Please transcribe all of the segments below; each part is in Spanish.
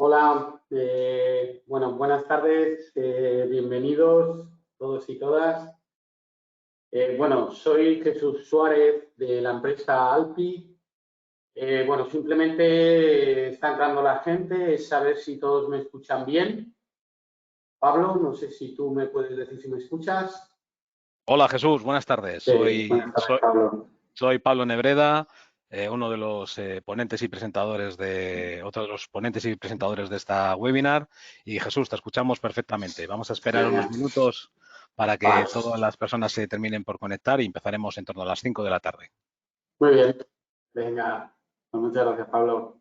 Hola, bueno, buenas tardes, bienvenidos todos y todas. Bueno, soy Jesús Suárez de la empresa Alpi. Bueno, simplemente está entrando la gente, es saber si todos me escuchan bien. Pablo, no sé si tú me puedes decir si me escuchas. Hola Jesús, buenas tardes. Buenas tardes, Pablo. Soy Pablo Nebreda, uno de los ponentes y presentadores de esta webinar. Y Jesús, te escuchamos perfectamente. Vamos a esperar unos minutos para que Vale. todas las personas se terminen por conectar y empezaremos en torno a las 5 de la tarde. Muy bien. Venga, pues muchas gracias, Pablo.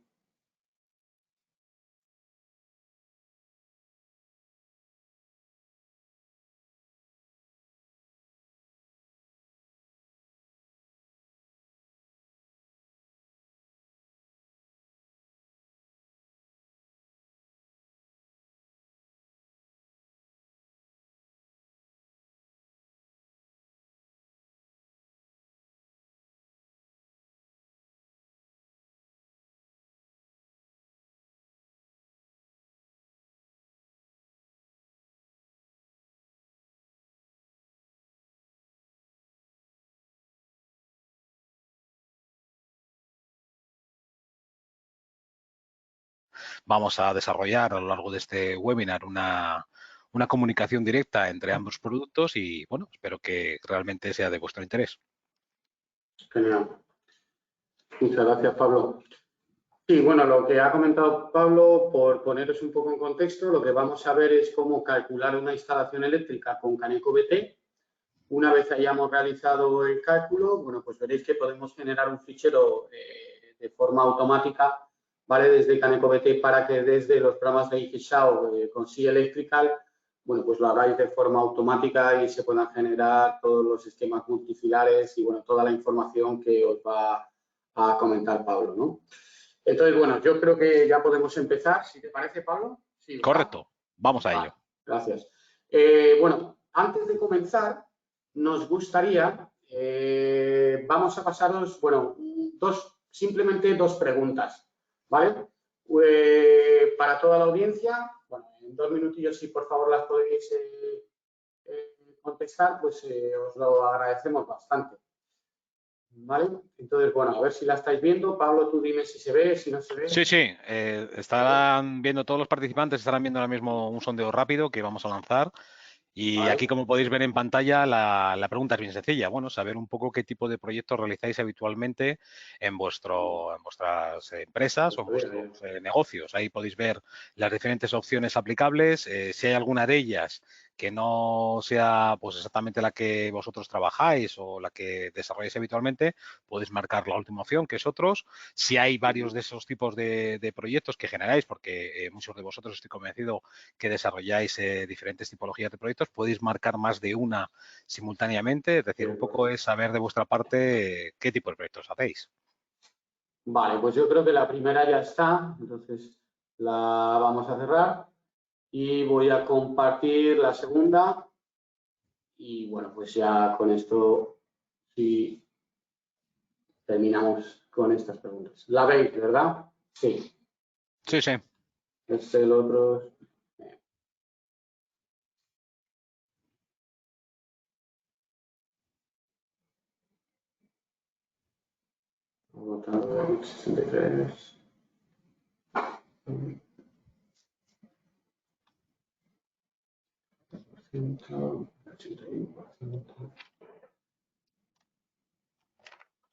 Vamos a desarrollar a lo largo de este webinar una comunicación directa entre ambos productos y, bueno, espero que realmente sea de vuestro interés. Genial. Muchas gracias, Pablo. Sí, bueno, lo que ha comentado Pablo, por poneros un poco en contexto, lo que vamos a ver es cómo calcular una instalación eléctrica con Caneco BT. Una vez hayamos realizado el cálculo, bueno, pues veréis que podemos generar un fichero de forma automática, ¿vale? Desde Caneco BT para que desde los programas de eFishao con SI Electrical, bueno, pues lo hagáis de forma automática y se puedan generar todos los esquemas multifilares y, bueno, toda la información que os va a comentar Pablo, ¿no? Entonces, bueno, yo creo que ya podemos empezar, si te parece, Pablo. Sí, ¿verdad? Correcto, vamos a ello. Gracias. Bueno, antes de comenzar, nos gustaría, vamos a pasaros, bueno, simplemente dos preguntas, ¿vale? Para toda la audiencia, bueno, en 2 minutillos, si por favor las podéis contestar, pues os lo agradecemos bastante. ¿Vale? Entonces, bueno, a ver si la estáis viendo. Pablo, tú dime si se ve, si no se ve. Sí. Estarán viendo todos los participantes, estarán viendo ahora mismo un sondeo rápido que vamos a lanzar. Y Vale. aquí, como podéis ver en pantalla, la pregunta es bien sencilla. Bueno, saber un poco qué tipo de proyectos realizáis habitualmente en vuestras empresas o en vuestros negocios. Ahí podéis ver las diferentes opciones aplicables. Si hay alguna de ellas que no sea pues exactamente la que vosotros trabajáis o la que desarrolláis habitualmente, podéis marcar la última opción, que es otros. Si hay varios de esos tipos de proyectos que generáis, porque muchos de vosotros estoy convencido que desarrolláis diferentes tipologías de proyectos, podéis marcar más de una simultáneamente. Es decir, un poco es saber de vuestra parte qué tipo de proyectos hacéis. Vale, pues yo creo que la primera ya está, entonces la vamos a cerrar y voy a compartir la segunda y bueno, pues ya con esto sí terminamos con estas preguntas. ¿La veis, verdad? Sí. Sí. Este es el otro. Votado 63.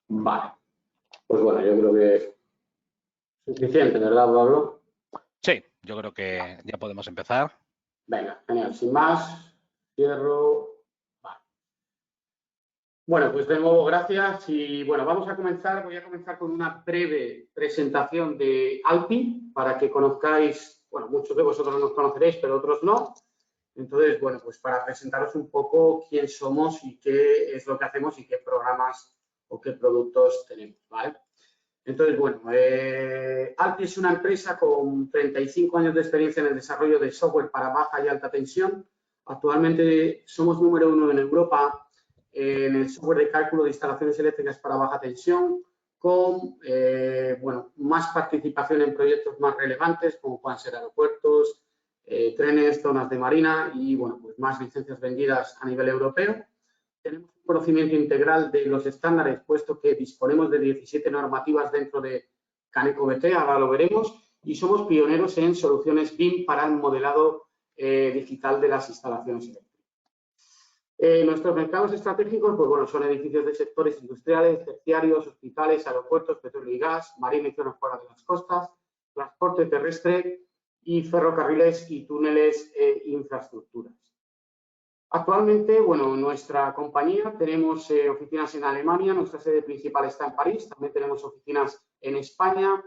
Vale. Pues bueno, yo creo que suficiente, ¿verdad, Pablo? Sí, yo creo que ya podemos empezar. Venga, genial. Sin más, cierro. Vale. Bueno, pues de nuevo gracias y bueno, vamos a comenzar. Voy a comenzar con una breve presentación de Alpi para que conozcáis, bueno, muchos de vosotros nos conoceréis, pero otros no. Entonces, bueno, pues para presentaros un poco quién somos y qué es lo que hacemos y qué programas o qué productos tenemos, ¿vale? Entonces, bueno, Alpi es una empresa con 35 años de experiencia en el desarrollo de software para baja y alta tensión. Actualmente somos número 1 en Europa en el software de cálculo de instalaciones eléctricas para baja tensión. con bueno, más participación en proyectos más relevantes, como puedan ser aeropuertos, trenes, zonas de marina y bueno, pues más licencias vendidas a nivel europeo. Tenemos un conocimiento integral de los estándares, puesto que disponemos de 17 normativas dentro de Caneco BT, ahora lo veremos, y somos pioneros en soluciones BIM para el modelado digital de las instalaciones eléctricas. Nuestros mercados estratégicos, pues bueno, son edificios de sectores industriales, terciarios, hospitales, aeropuertos, petróleo y gas, marina y zonas fuera de las costas, transporte terrestre y ferrocarriles y túneles e infraestructuras. Actualmente, bueno, nuestra compañía tenemos oficinas en Alemania, nuestra sede principal está en París, también tenemos oficinas en España,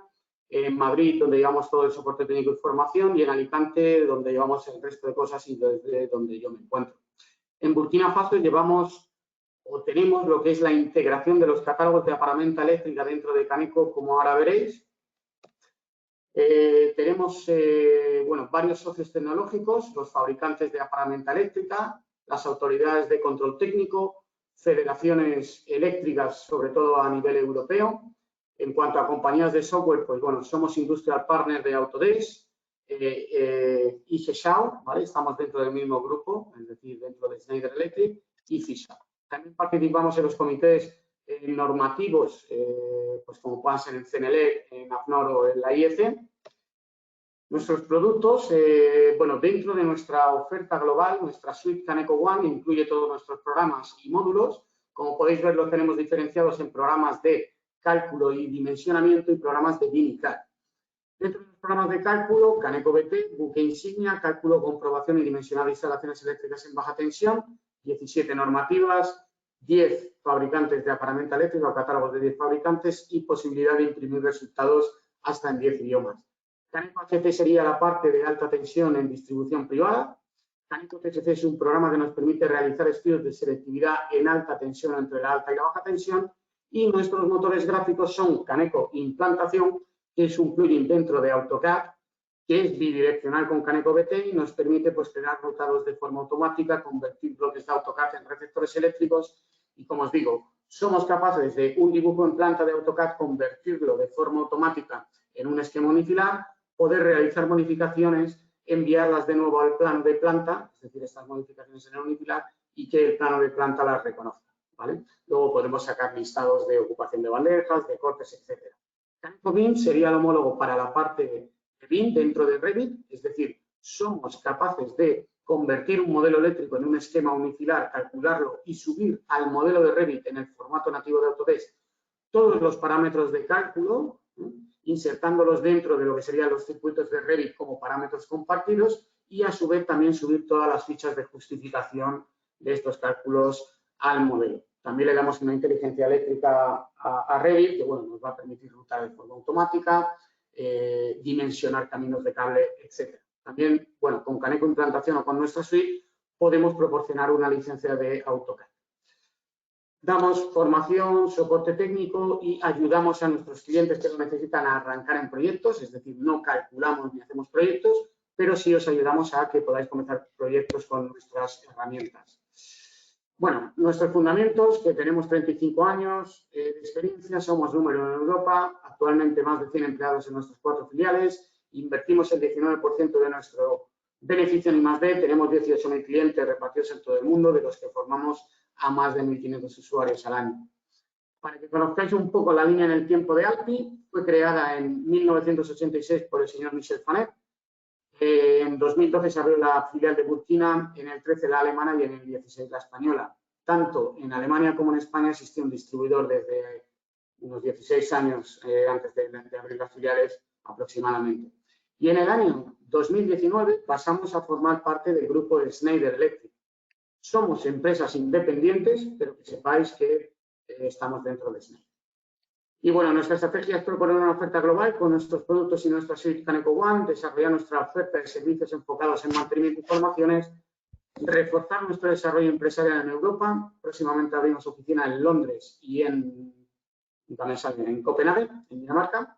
en Madrid, donde llevamos todo el soporte técnico y formación, y en Alicante, donde llevamos el resto de cosas y desde donde yo me encuentro. En Burkina Faso llevamos o tenemos lo que es la integración de los catálogos de aparamenta eléctrica dentro de Caneco, como ahora veréis. Tenemos bueno, varios socios tecnológicos, los fabricantes de aparamenta eléctrica, las autoridades de control técnico, federaciones eléctricas, sobre todo a nivel europeo. En cuanto a compañías de software, pues bueno, somos Industrial Partner de Autodesk y Hesau, ¿vale? Estamos dentro del mismo grupo, es decir, dentro de Schneider Electric y FISA. También participamos en los comités normativos, pues como puedan ser en CNELEC, en AFNOR o en la IEC. Nuestros productos, bueno, dentro de nuestra oferta global, nuestra suite Caneco One incluye todos nuestros programas y módulos. Como podéis ver, los tenemos diferenciados en programas de cálculo y dimensionamiento y programas de BIM y CAD. Dentro de los programas de cálculo, Caneco BT, buque insignia, cálculo, comprobación y dimensionado de instalaciones eléctricas en baja tensión, 17 normativas, 10 fabricantes de aparamenta eléctrica o catálogos de 10 fabricantes y posibilidad de imprimir resultados hasta en 10 idiomas. Caneco HC sería la parte de alta tensión en distribución privada. Caneco THC es un programa que nos permite realizar estudios de selectividad en alta tensión entre la alta y la baja tensión. Y nuestros motores gráficos son Caneco Implantación, que es un plugin dentro de AutoCAD, que es bidireccional con Caneco BT y nos permite pues, crear rotados de forma automática, convertir bloques de AutoCAD en receptores eléctricos y, como os digo, somos capaces de un dibujo en planta de AutoCAD convertirlo de forma automática en un esquema unifilar, poder realizar modificaciones, enviarlas de nuevo al plano de planta, es decir, estas modificaciones en el unifilar y que el plano de planta las reconozca, ¿vale? Luego podemos sacar listados de ocupación de bandejas, de cortes, etcétera. Caneco BIM sería el homólogo para la parte de BIM dentro de Revit, es decir, somos capaces de convertir un modelo eléctrico en un esquema unifilar, calcularlo y subir al modelo de Revit en el formato nativo de Autodesk todos los parámetros de cálculo, insertándolos dentro de lo que serían los circuitos de Revit como parámetros compartidos y a su vez también subir todas las fichas de justificación de estos cálculos al modelo. También le damos una inteligencia eléctrica a Revit, que bueno, nos va a permitir rutar de forma automática, dimensionar caminos de cable, etc. También, bueno, con Caneco Implantación o con nuestra suite, podemos proporcionar una licencia de AutoCAD. Damos formación, soporte técnico y ayudamos a nuestros clientes que lo necesitan a arrancar en proyectos, es decir, no calculamos ni hacemos proyectos, pero sí os ayudamos a que podáis comenzar proyectos con nuestras herramientas. Bueno, nuestros fundamentos, que tenemos 35 años de experiencia, somos número en Europa, actualmente más de 100 empleados en nuestras 4 filiales, invertimos el 19% de nuestro beneficio en I+D, tenemos 18.000 clientes repartidos en todo el mundo, de los que formamos a más de 1.500 usuarios al año. Para que conozcáis un poco la línea en el tiempo de ALPI, fue creada en 1986 por el señor Michel Fanet. En 2012 se abrió la filial de Burkina, en el 13 la alemana y en el 16 la española. Tanto en Alemania como en España existía un distribuidor desde unos 16 años antes de abrir las filiales aproximadamente. Y en el año 2019 pasamos a formar parte del grupo de Schneider Electric. Somos empresas independientes, pero que sepáis que estamos dentro de Schneider. Y bueno, nuestra estrategia es proponer una oferta global con nuestros productos y nuestra suite Caneco One, desarrollar nuestra oferta de servicios enfocados en mantenimiento y formaciones, reforzar nuestro desarrollo empresarial en Europa. Próximamente abrimos oficina en Londres y en Copenhague, en Dinamarca.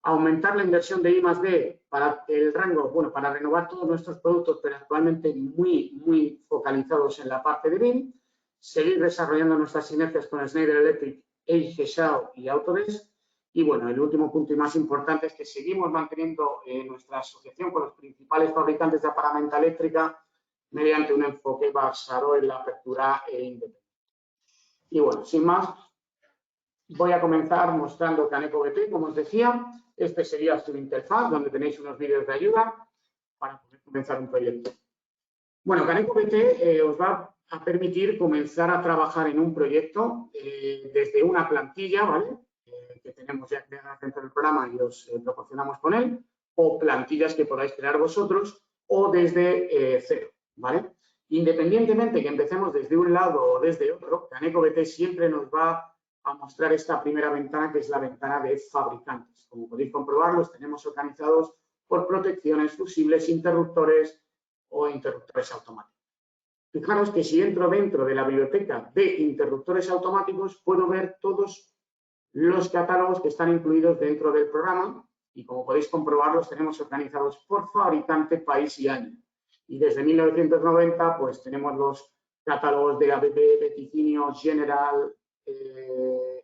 Aumentar la inversión de I+D para el rango, bueno, para renovar todos nuestros productos, pero actualmente muy focalizados en la parte de BIM. Seguir desarrollando nuestras sinergias con Schneider Electric, Hesau y Autodesk Y bueno, el último punto y más importante es que seguimos manteniendo nuestra asociación con los principales fabricantes de aparamenta eléctrica mediante un enfoque basado en la apertura e independencia. Y bueno, sin más, voy a comenzar mostrando Caneco BT, como os decía. Este sería su interfaz, donde tenéis unos vídeos de ayuda para poder comenzar un proyecto. Bueno, Caneco BT os va a permitir comenzar a trabajar en un proyecto desde una plantilla, ¿vale? Que tenemos ya creada dentro del programa y os proporcionamos con él, o plantillas que podáis crear vosotros, o desde cero, ¿vale? Independientemente que empecemos desde un lado o desde otro, Caneco BT siempre nos va a mostrar esta primera ventana, que es la ventana de fabricantes. Como podéis comprobar, los tenemos organizados por protecciones, fusibles, interruptores o interruptores automáticos. Fijaros que si entro dentro de la biblioteca de interruptores automáticos, puedo ver todos los catálogos que están incluidos dentro del programa y, como podéis comprobar, los tenemos organizados por fabricante, país y año. Y desde 1990, pues tenemos los catálogos de ABB, Veticinio, General,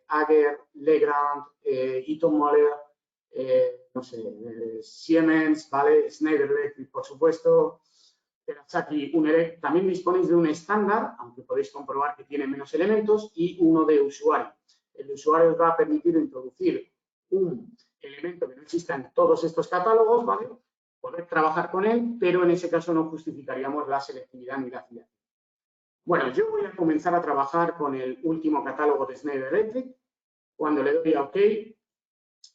Ager, Legrand, Eaton Moller, no sé, Siemens, ¿vale? Schneider Electric, por supuesto, Terasaki, Unerec. También disponéis de un estándar, aunque podéis comprobar que tiene menos elementos, y uno de usuario. El usuario os va a permitir introducir un elemento que no exista en todos estos catálogos, ¿vale? Poder trabajar con él, pero en ese caso no justificaríamos la selectividad ni la afiliación. Bueno, yo voy a comenzar a trabajar con el último catálogo de Schneider Electric. Cuando le doy a OK,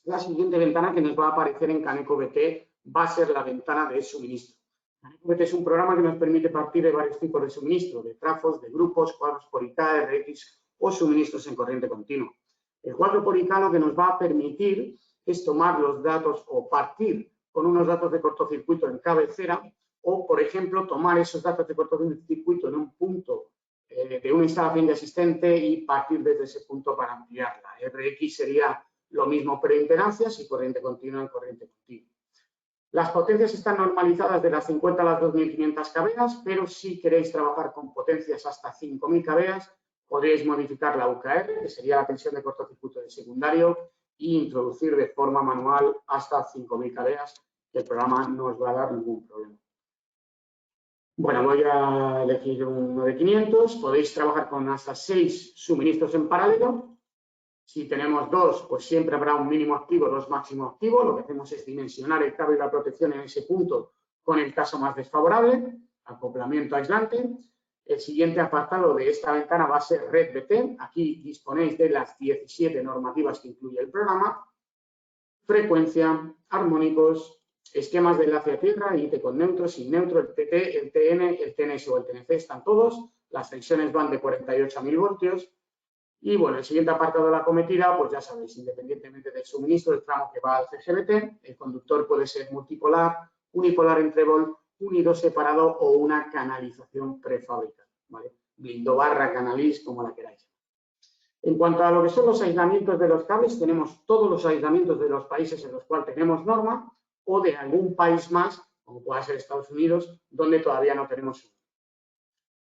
la siguiente ventana que nos va a aparecer en Caneco BT va a ser la ventana de suministro. Caneco BT es un programa que nos permite partir de varios tipos de suministro, de trafos, de grupos, cuadros por IK, RX o suministros en corriente continua. El cuadro por IK lo que nos va a permitir es tomar los datos o partir con unos datos de cortocircuito en cabecera o, por ejemplo, tomar esos datos de cortocircuito en un punto de una instalación de asistente y partir desde ese punto para ampliarla. RX sería lo mismo preimpedancias y corriente continua en corriente continua. Las potencias están normalizadas de las 50 a las 2500 kVA, pero si queréis trabajar con potencias hasta 5000 kVA, podéis modificar la UKR, que sería la tensión de cortocircuito de secundario, e introducir de forma manual hasta 5000 kVA, que el programa no os va a dar ningún problema. Bueno, voy a elegir uno de 500. Podéis trabajar con hasta 6 suministros en paralelo. Si tenemos 2, pues siempre habrá un mínimo activo, 2 máximo activo. Lo que hacemos es dimensionar el cable y la protección en ese punto con el caso más desfavorable, acoplamiento aislante. El siguiente apartado de esta ventana va a ser Red BT. Aquí disponéis de las 17 normativas que incluye el programa. Frecuencia, armónicos, esquemas de enlace a tierra, IT con neutro, sin neutro, el TT, el TN, el TNS o el TNC están todos. Las tensiones van de 48 a 1000 voltios. Y bueno, el siguiente apartado de la cometida, pues ya sabéis, independientemente del suministro, el tramo que va al CGBT, el conductor puede ser multipolar, unipolar en trébol, unido separado o una canalización prefabricada, ¿vale? Blindo barra, canaliz, como la queráis. En cuanto a lo que son los aislamientos de los cables, tenemos todos los aislamientos de los países en los cuales tenemos norma o de algún país más, como pueda ser Estados Unidos, donde todavía no tenemos.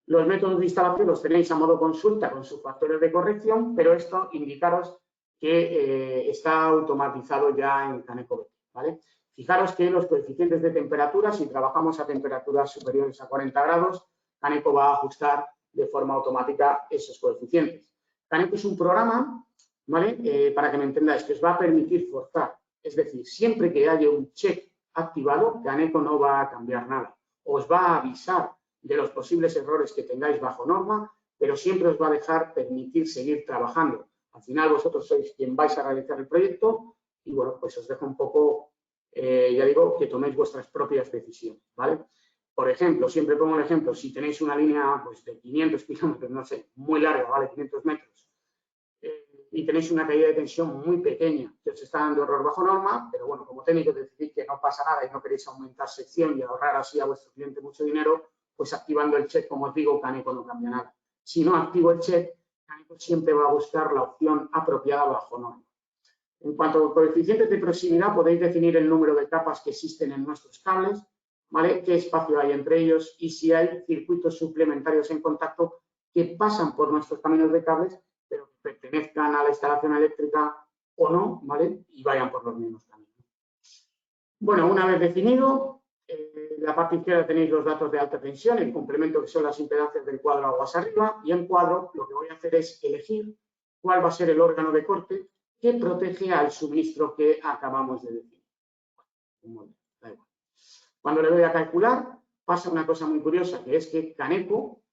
Los métodos de instalación los tenéis a modo consulta con sus factores de corrección, pero esto indicaros que está automatizado ya en Caneco BT, ¿vale? Fijaros que los coeficientes de temperatura, si trabajamos a temperaturas superiores a 40 grados, Caneco va a ajustar de forma automática esos coeficientes. Caneco es un programa, ¿vale? Para que me entendáis, que os va a permitir forzar. Es decir, siempre que haya un check activado, Caneco no va a cambiar nada. Os va a avisar de los posibles errores que tengáis bajo norma, pero siempre os va a dejar permitir seguir trabajando. Al final vosotros sois quien vais a realizar el proyecto y bueno, pues os dejo un poco, ya digo, que toméis vuestras propias decisiones, ¿vale? Por ejemplo, siempre pongo el ejemplo, si tenéis una línea pues, de 500 kilómetros, no sé, muy larga, ¿vale? 500 metros, y tenéis una caída de tensión muy pequeña, que os está dando error bajo norma, pero bueno, como técnico decidís que no pasa nada y no queréis aumentar sección y ahorrar así a vuestro cliente mucho dinero, pues activando el check, como os digo, Caneco no cambia nada. Si no activo el check, Caneco siempre va a buscar la opción apropiada bajo norma. En cuanto a coeficientes de proximidad, podéis definir el número de capas que existen en nuestros cables, ¿vale? Qué espacio hay entre ellos y si hay circuitos suplementarios en contacto que pasan por nuestros caminos de cables, pero que pertenezcan a la instalación eléctrica o no, ¿vale? Y vayan por los mismos caminos. Bueno, una vez definido, en la parte izquierda tenéis los datos de alta tensión, el complemento que son las impedancias del cuadro aguas arriba, y en cuadro lo que voy a hacer es elegir cuál va a ser el órgano de corte que protege al suministro que acabamos de definir. Bueno, da igual. Cuando le doy a calcular, pasa una cosa muy curiosa, que es que Caneco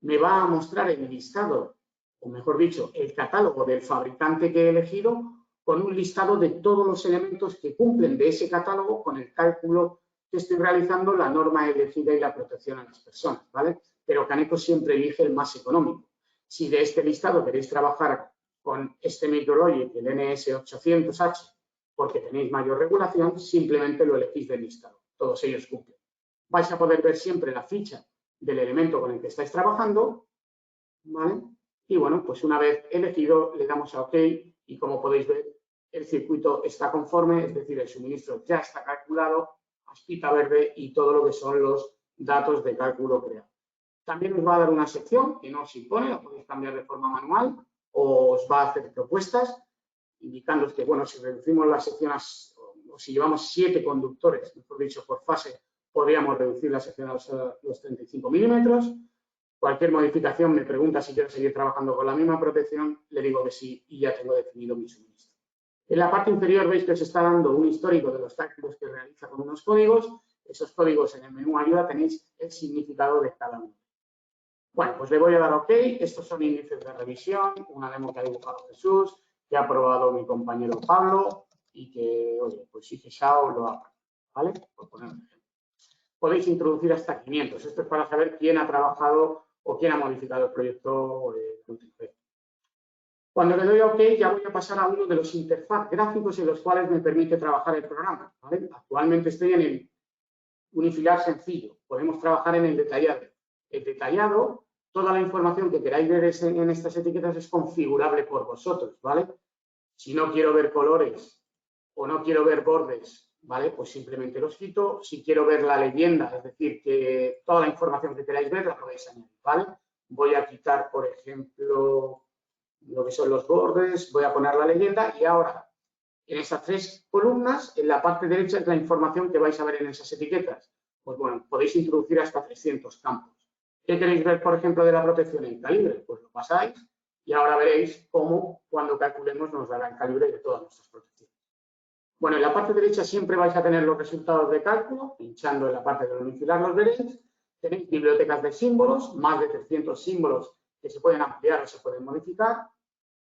me va a mostrar el listado, o mejor dicho, el catálogo del fabricante que he elegido, con un listado de todos los elementos que cumplen de ese catálogo con el cálculo que estoy realizando, la norma elegida y la protección a las personas, ¿vale? Pero Caneco siempre elige el más económico. Si de este listado queréis trabajar con este Micrologic, el NS800H, porque tenéis mayor regulación, simplemente lo elegís del listado. Todos ellos cumplen. Vais a poder ver siempre la ficha del elemento con el que estáis trabajando, ¿vale? Y bueno, pues una vez elegido, le damos a OK y como podéis ver, el circuito está conforme, es decir, el suministro ya está calculado, aspita verde y todo lo que son los datos de cálculo creados. También os va a dar una sección que no os impone, la podéis cambiar de forma manual o os va a hacer propuestas, indicándoos que, bueno, si reducimos las secciones o si llevamos 7 conductores, mejor dicho, por fase, podríamos reducir la sección a los 35 milímetros. Cualquier modificación me pregunta si quiero seguir trabajando con la misma protección, le digo que sí y ya tengo definido mi suministro. En la parte inferior veis que os está dando un histórico de los cálculos que realiza con unos códigos. Esos códigos en el menú ayuda tenéis el significado de cada uno. Bueno, pues le voy a dar OK. Estos son índices de revisión, una demo que ha dibujado Jesús, que ha probado mi compañero Pablo y que, oye, pues sí que Shao lo ha, ¿vale? Por poner un ejemplo. Podéis introducir hasta 500. Esto es para saber quién ha trabajado o quién ha modificado el proyecto de Cuando le doy a OK, ya voy a pasar a uno de los interfaz gráficos en los cuales me permite trabajar el programa, ¿vale? Actualmente estoy en el unifilar sencillo. Podemos trabajar en el detallado. El detallado, toda la información que queráis ver en estas etiquetas es configurable por vosotros, ¿vale? Si no quiero ver colores o no quiero ver bordes, ¿vale? Pues simplemente los quito. Si quiero ver la leyenda, es decir, que toda la información que queráis ver la podéis añadir, ¿vale? Voy a quitar, por ejemplo, lo que son los bordes, voy a poner la leyenda y ahora en esas 3 columnas, en la parte derecha es la información que vais a ver en esas etiquetas. Pues bueno, podéis introducir hasta 300 campos. ¿Qué queréis ver, por ejemplo, de la protección en calibre? Pues lo pasáis y ahora veréis cómo cuando calculemos nos dará el calibre de todas nuestras protecciones. Bueno, en la parte derecha siempre vais a tener los resultados de cálculo, pinchando en la parte del unifilar los veréis. Tenéis bibliotecas de símbolos, más de 300 símbolos que se pueden ampliar o se pueden modificar.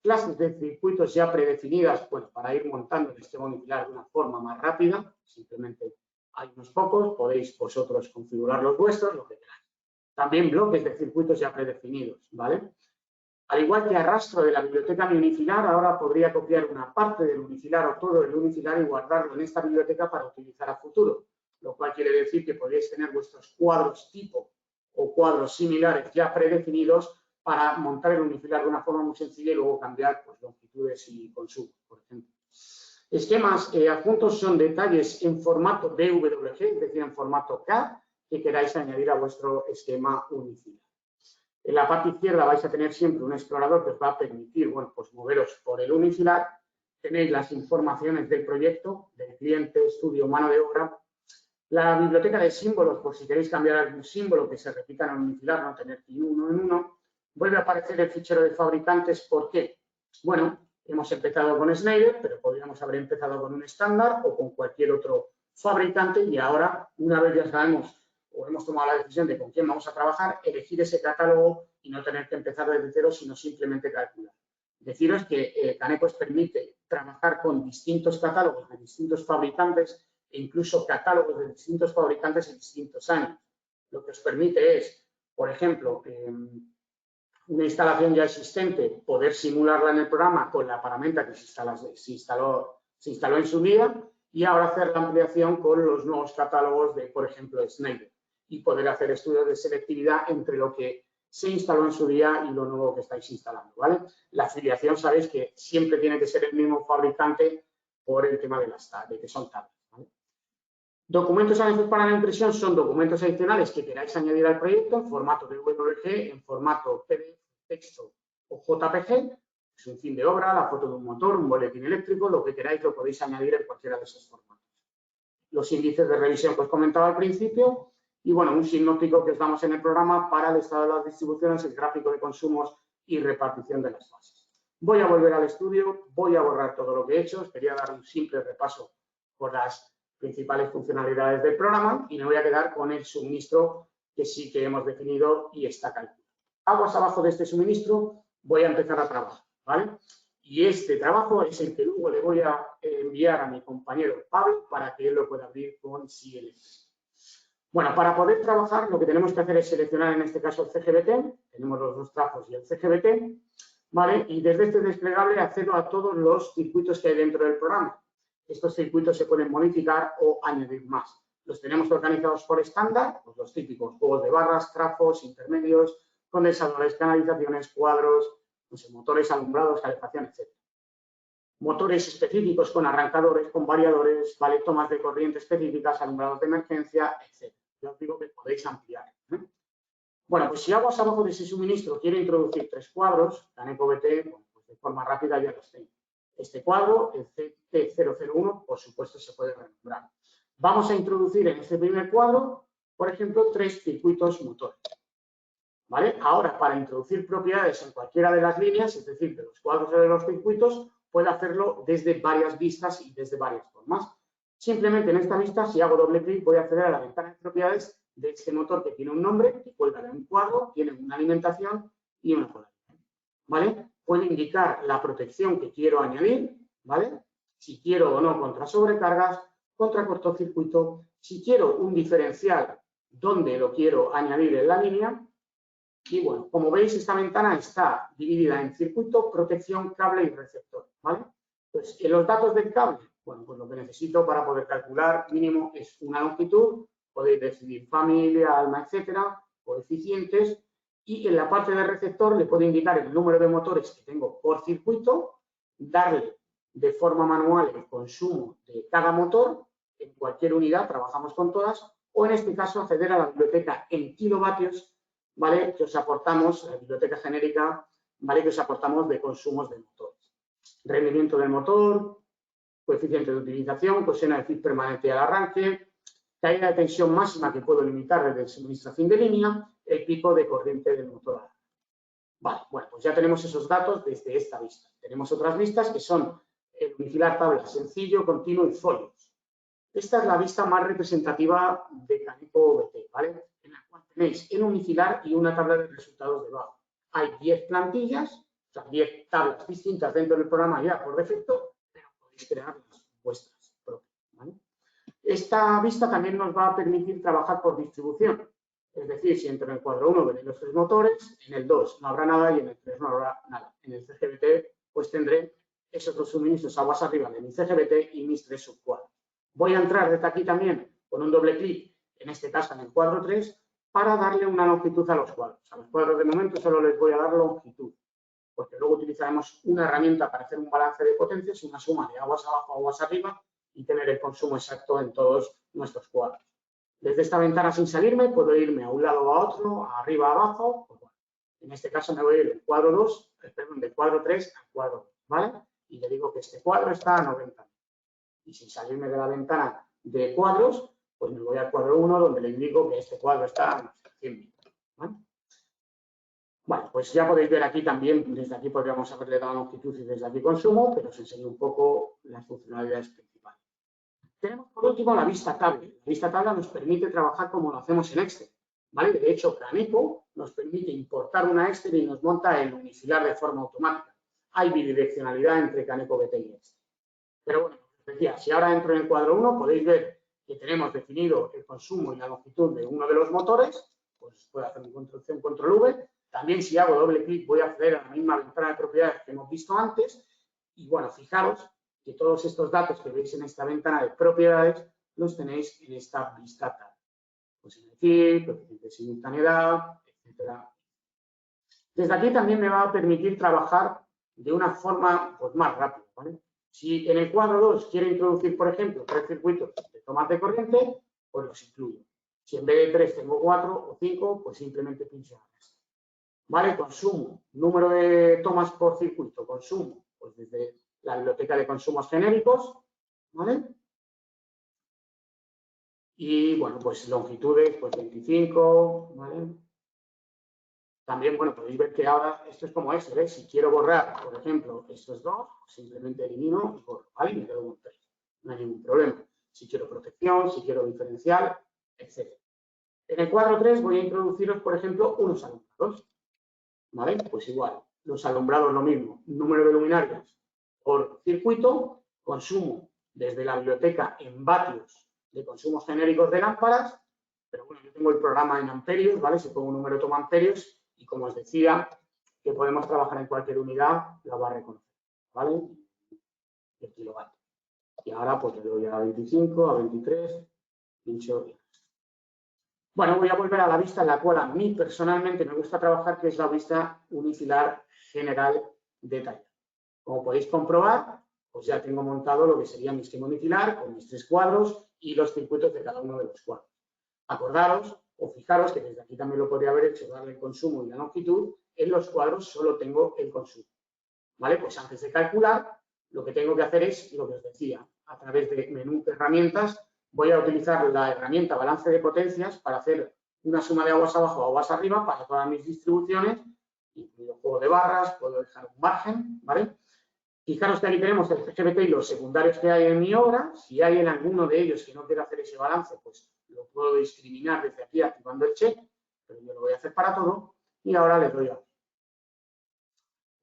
Clases de circuitos ya predefinidas, pues para ir montando el sistema unifilar de una forma más rápida. Simplemente hay unos pocos, podéis vosotros configurar los vuestros, lo que queráis. También bloques de circuitos ya predefinidos, ¿vale? Al igual que arrastro de la biblioteca mi unifilar, ahora podría copiar una parte del unifilar o todo el unifilar y guardarlo en esta biblioteca para utilizar a futuro, lo cual quiere decir que podéis tener vuestros cuadros tipo o cuadros similares ya predefinidos para montar el unifilar de una forma muy sencilla y luego cambiar pues, longitudes y consumo, por ejemplo. Esquemas adjuntos son detalles en formato DWG, es decir, en formato CAD, que queráis añadir a vuestro esquema unifilar. En la parte izquierda vais a tener siempre un explorador que os va a permitir, bueno, pues moveros por el unifilar. Tenéis las informaciones del proyecto, del cliente, estudio, mano de obra. La biblioteca de símbolos, por si queréis cambiar algún símbolo que se repita en el unifilar, no tener que ir uno en uno. Vuelve a aparecer el fichero de fabricantes. ¿Por qué? Bueno, hemos empezado con Schneider, pero podríamos haber empezado con un estándar o con cualquier otro fabricante y ahora, una vez ya sabemos o hemos tomado la decisión de con quién vamos a trabajar, elegir ese catálogo y no tener que empezar desde cero, sino simplemente calcular. Deciros que Caneco os permite trabajar con distintos catálogos de distintos fabricantes e incluso catálogos de distintos fabricantes en distintos años. Lo que os permite es, por ejemplo, una instalación ya existente, poder simularla en el programa con la paramenta que se instaló en su día y ahora hacer la ampliación con los nuevos catálogos de, por ejemplo, Schneider y poder hacer estudios de selectividad entre lo que se instaló en su día y lo nuevo que estáis instalando, ¿vale? La afiliación, sabéis que siempre tiene que ser el mismo fabricante por el tema de que son tablets, ¿vale? Documentos anexos para la impresión son documentos adicionales que queráis añadir al proyecto en formato DWG, en formato PDF, texto o JPG. Es un fin de obra, la foto de un motor, un boletín eléctrico, lo que queráis lo podéis añadir en cualquiera de esos formatos. Los índices de revisión que os comentaba al principio y, bueno, un sinóptico que os damos en el programa para el estado de las distribuciones, el gráfico de consumos y repartición de las fases. Voy a volver al estudio, voy a borrar todo lo que he hecho, os quería dar un simple repaso por las principales funcionalidades del programa y me voy a quedar con el suministro que sí que hemos definido y está calculado. Aguas abajo de este suministro voy a empezar a trabajar, ¿vale? Y este trabajo es el que luego le voy a enviar a mi compañero Pablo para que él lo pueda abrir con CLS. Bueno, para poder trabajar lo que tenemos que hacer es seleccionar en este caso el CGBT, tenemos los dos trazos y el CGBT, ¿vale? Y desde este desplegable accedo a todos los circuitos que hay dentro del programa. Estos circuitos se pueden modificar o añadir más. Los tenemos organizados por estándar, pues los típicos juegos de barras, trafos, intermedios, condensadores, canalizaciones, cuadros, no sé, motores, alumbrados, calefacción, etc. Motores específicos con arrancadores, con variadores, ¿vale? Tomas de corriente específicas, alumbrados de emergencia, etc. Ya os digo que podéis ampliar, ¿eh? Bueno, pues si Aguas abajo de ese suministro quiero introducir 3 cuadros, Caneco BT, bueno, pues de forma rápida ya los tengo. Este cuadro, el CT001, por supuesto se puede renombrar. Vamos a introducir en este primer cuadro, por ejemplo, 3 circuitos motores. ¿Vale? Ahora, para introducir propiedades en cualquiera de las líneas, es decir, de los cuadros o de los circuitos, puedo hacerlo desde varias vistas y desde varias formas. Simplemente en esta vista, si hago doble clic, voy a acceder a la ventana de propiedades de este motor que tiene un nombre, que cuelga en un cuadro, tiene una alimentación y una polarización. ¿Vale? Puedo indicar la protección que quiero añadir, ¿vale? Si quiero o no contra sobrecargas, contra cortocircuito, si quiero un diferencial, dónde lo quiero añadir en la línea. Y bueno, como veis, esta ventana está dividida en circuito, protección, cable y receptor, ¿vale? Pues en los datos del cable, bueno, pues lo que necesito para poder calcular mínimo es una longitud, podéis decidir familia, alma, etcétera, coeficientes, y en la parte de receptor le puedo indicar el número de motores que tengo por circuito, darle de forma manual el consumo de cada motor, en cualquier unidad, trabajamos con todas, o en este caso acceder a la biblioteca en kilovatios, ¿vale? Que os aportamos, la biblioteca genérica, ¿vale? Que os aportamos de consumos de motores. Rendimiento del motor, coeficiente de utilización, coseno de FIT permanente al arranque, caída de tensión máxima que puedo limitar desde el suministro a fin de línea, el pico de corriente del motor. Vale, bueno, pues ya tenemos esos datos desde esta vista. Tenemos otras vistas que son el unifilar tabla, sencillo, continuo y folios. Esta es la vista más representativa de Caneco BT, ¿vale? En la cual tenéis el unifilar y una tabla de resultados debajo. Hay 10 plantillas, o sea, 10 tablas distintas dentro del programa ya por defecto, pero podéis crear las vuestras propias, ¿vale? Esta vista también nos va a permitir trabajar por distribución. Es decir, si entro en el cuadro 1 veréis los 3 motores, en el 2 no habrá nada y en el 3 no habrá nada. En el CGBT pues tendré esos dos suministros aguas arriba de mi CGBT y mis 3 subcuadros. Voy a entrar desde aquí también con un doble clic, en este caso en el cuadro 3, para darle una longitud a los cuadros. A los cuadros de momento solo les voy a dar longitud, porque luego utilizaremos una herramienta para hacer un balance de potencias, una suma de aguas abajo, aguas arriba y tener el consumo exacto en todos nuestros cuadros. Desde esta ventana sin salirme puedo irme a un lado o a otro, arriba a abajo. Pues bueno, en este caso me voy a ir del cuadro 2, perdón, del cuadro 3 al cuadro 2, ¿vale? Y le digo que este cuadro está a 90. Y sin salirme de la ventana de cuadros, pues me voy al cuadro 1 donde le indico que este cuadro está a 100. ¿Vale? Bueno, pues ya podéis ver aquí también, desde aquí podríamos haberle dado longitud y desde aquí consumo, pero os enseño un poco las funcionalidades principales. Tenemos por último la vista tabla. La vista tabla nos permite trabajar como lo hacemos en Excel, ¿vale? De hecho, Caneco nos permite importar una Excel y nos monta el unifilar de forma automática. Hay bidireccionalidad entre Caneco BT y Excel. Pero bueno, decía, si ahora entro en el cuadro 1, podéis ver que tenemos definido el consumo y la longitud de uno de los motores, pues puedo hacer un control-C, un control-V. También si hago doble clic voy a acceder a la misma ventana de propiedades que hemos visto antes. Y bueno, fijaros que todos estos datos que veis en esta ventana de propiedades los tenéis en esta vista tabla. Pues es decir, coeficiente de simultaneidad, etcétera. Desde aquí también me va a permitir trabajar de una forma pues, más rápida, ¿vale? Si en el cuadro 2 quiero introducir, por ejemplo, 3 circuitos de tomas de corriente, pues los incluyo. Si en vez de 3 tengo 4 o 5, pues simplemente pincho en la resta. ¿vale? Consumo, número de tomas por circuito, consumo, pues desde la biblioteca de consumos genéricos, ¿vale? Y, bueno, pues longitudes, pues 25, ¿vale? También, bueno, podéis ver que ahora esto es como Excel, ¿eh? Si quiero borrar, por ejemplo, estos dos, simplemente elimino y borro, ¿vale? Y me quedo con 3. No hay ningún problema. Si quiero protección, si quiero diferencial, etc. En el cuadro 3 voy a introduciros, por ejemplo, unos alumbrados, ¿vale? Pues igual, los alumbrados lo mismo, número de luminarias por circuito, consumo desde la biblioteca en vatios de consumos genéricos de lámparas, pero bueno, yo tengo el programa en amperios, ¿vale? Si pongo un número toma amperios y como os decía, que podemos trabajar en cualquier unidad, la va a reconocer, ¿vale? El kilovatio. Y ahora pues le doy a 25, a 23, pincho y... Bueno, voy a volver a la vista en la cual a mí personalmente me gusta trabajar, que es la vista unifilar general detallada. Como podéis comprobar, pues ya tengo montado lo que sería mi esquema unifilar con mis 3 cuadros y los circuitos de cada uno de los cuadros. Acordaros o fijaros que desde aquí también lo podría haber hecho, darle el consumo y la longitud. En los cuadros solo tengo el consumo. ¿Vale? Pues antes de calcular, lo que tengo que hacer es lo que os decía. A través de menú herramientas, voy a utilizar la herramienta balance de potencias para hacer una suma de aguas abajo o aguas arriba para todas mis distribuciones, incluido juego de barras, puedo dejar un margen, ¿vale? Fijaros que aquí tenemos el CGBT y los secundarios que hay en mi obra. Si hay en alguno de ellos que no quiero hacer ese balance, pues lo puedo discriminar desde aquí activando el check, pero yo lo voy a hacer para todo. Y ahora le doy a OK.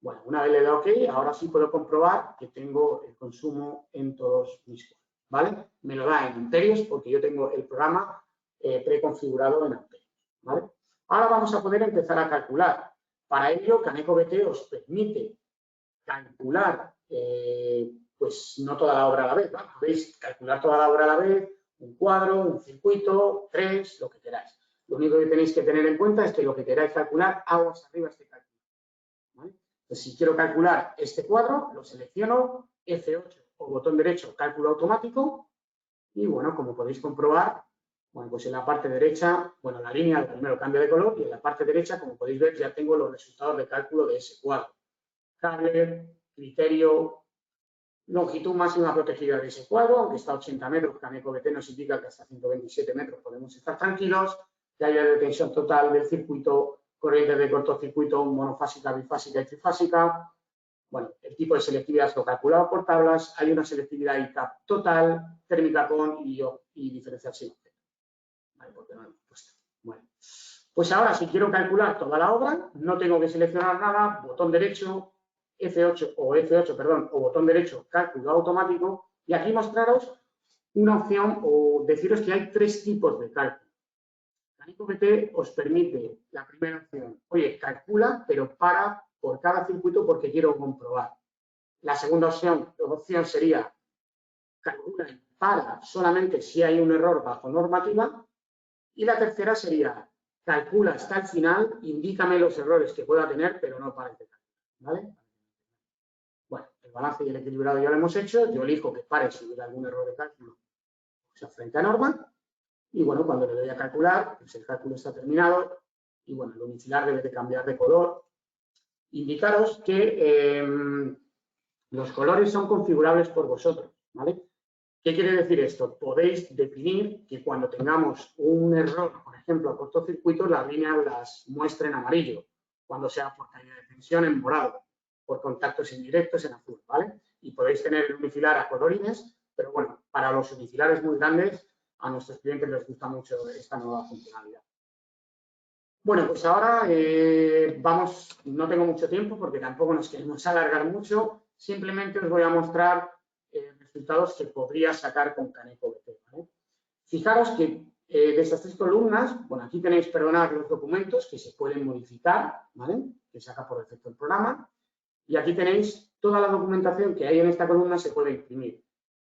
Bueno, una vez le doy OK, ahora sí puedo comprobar que tengo el consumo en todos mis cuadros, ¿vale? Me lo da en amperios porque yo tengo el programa preconfigurado en amperios, ¿vale? Ahora vamos a poder empezar a calcular. Para ello, CanecoBT os permite calcular, pues no toda la obra a la vez, ¿vale? Podéis calcular toda la obra a la vez, un cuadro, un circuito, 3, lo que queráis. Lo único que tenéis que tener en cuenta es que lo que queráis calcular, aguas arriba este cálculo, ¿vale? Pues si quiero calcular este cuadro, lo selecciono, F8 o botón derecho, cálculo automático, y bueno, como podéis comprobar, bueno, pues en la parte derecha, bueno, la línea primero cambia de color y en la parte derecha, como podéis ver, ya tengo los resultados de cálculo de ese cuadro. Cable, criterio, longitud máxima protegida de ese cuadro, aunque está a 80 metros, CanecoBT nos indica que hasta 127 metros podemos estar tranquilos, que haya de tensión total del circuito, corriente de cortocircuito monofásica, bifásica y trifásica. Bueno, el tipo de selectividad lo calculado por tablas, hay una selectividad ICAP total, térmica con y diferencial sin objeto. Vale, porque no lo hemos puesto. Bueno, pues ahora si quiero calcular toda la obra, no tengo que seleccionar nada, botón derecho, F8, perdón, o botón derecho, cálculo automático, y aquí mostraros una opción o deciros que hay 3 tipos de cálculo. CanecoBT os permite la primera opción, oye, calcula, pero para por cada circuito porque quiero comprobar. La segunda opción sería calcula y para solamente si hay un error bajo normativa. Y la tercera sería calcula hasta el final, indícame los errores que pueda tener, pero no pares de calcular, ¿vale? Bueno, el balance y el equilibrado ya lo hemos hecho. Yo elijo que pare si hubiera algún error de cálculo, o sea, frente a norma. Y bueno, cuando le doy a calcular, pues el cálculo está terminado. Y bueno, el domiciliar debe de cambiar de color. Indicaros que los colores son configurables por vosotros, ¿vale? ¿Qué quiere decir esto? Podéis definir que cuando tengamos un error, por ejemplo, a cortocircuito, las líneas las muestre en amarillo, cuando sea por caída de tensión en morado, por contactos indirectos en azul, ¿vale? Y podéis tener el unifilar a colorines, pero bueno, para los unifilares muy grandes, a nuestros clientes les gusta mucho esta nueva funcionalidad. Bueno, pues ahora vamos, no tengo mucho tiempo porque tampoco nos queremos alargar mucho, simplemente os voy a mostrar resultados que podría sacar con CanecoBT, ¿vale? Fijaros que de estas 3 columnas, bueno, aquí tenéis, perdonad, los documentos que se pueden modificar, ¿vale? Que saca por defecto el programa. Y aquí tenéis toda la documentación que hay en esta columna se puede imprimir.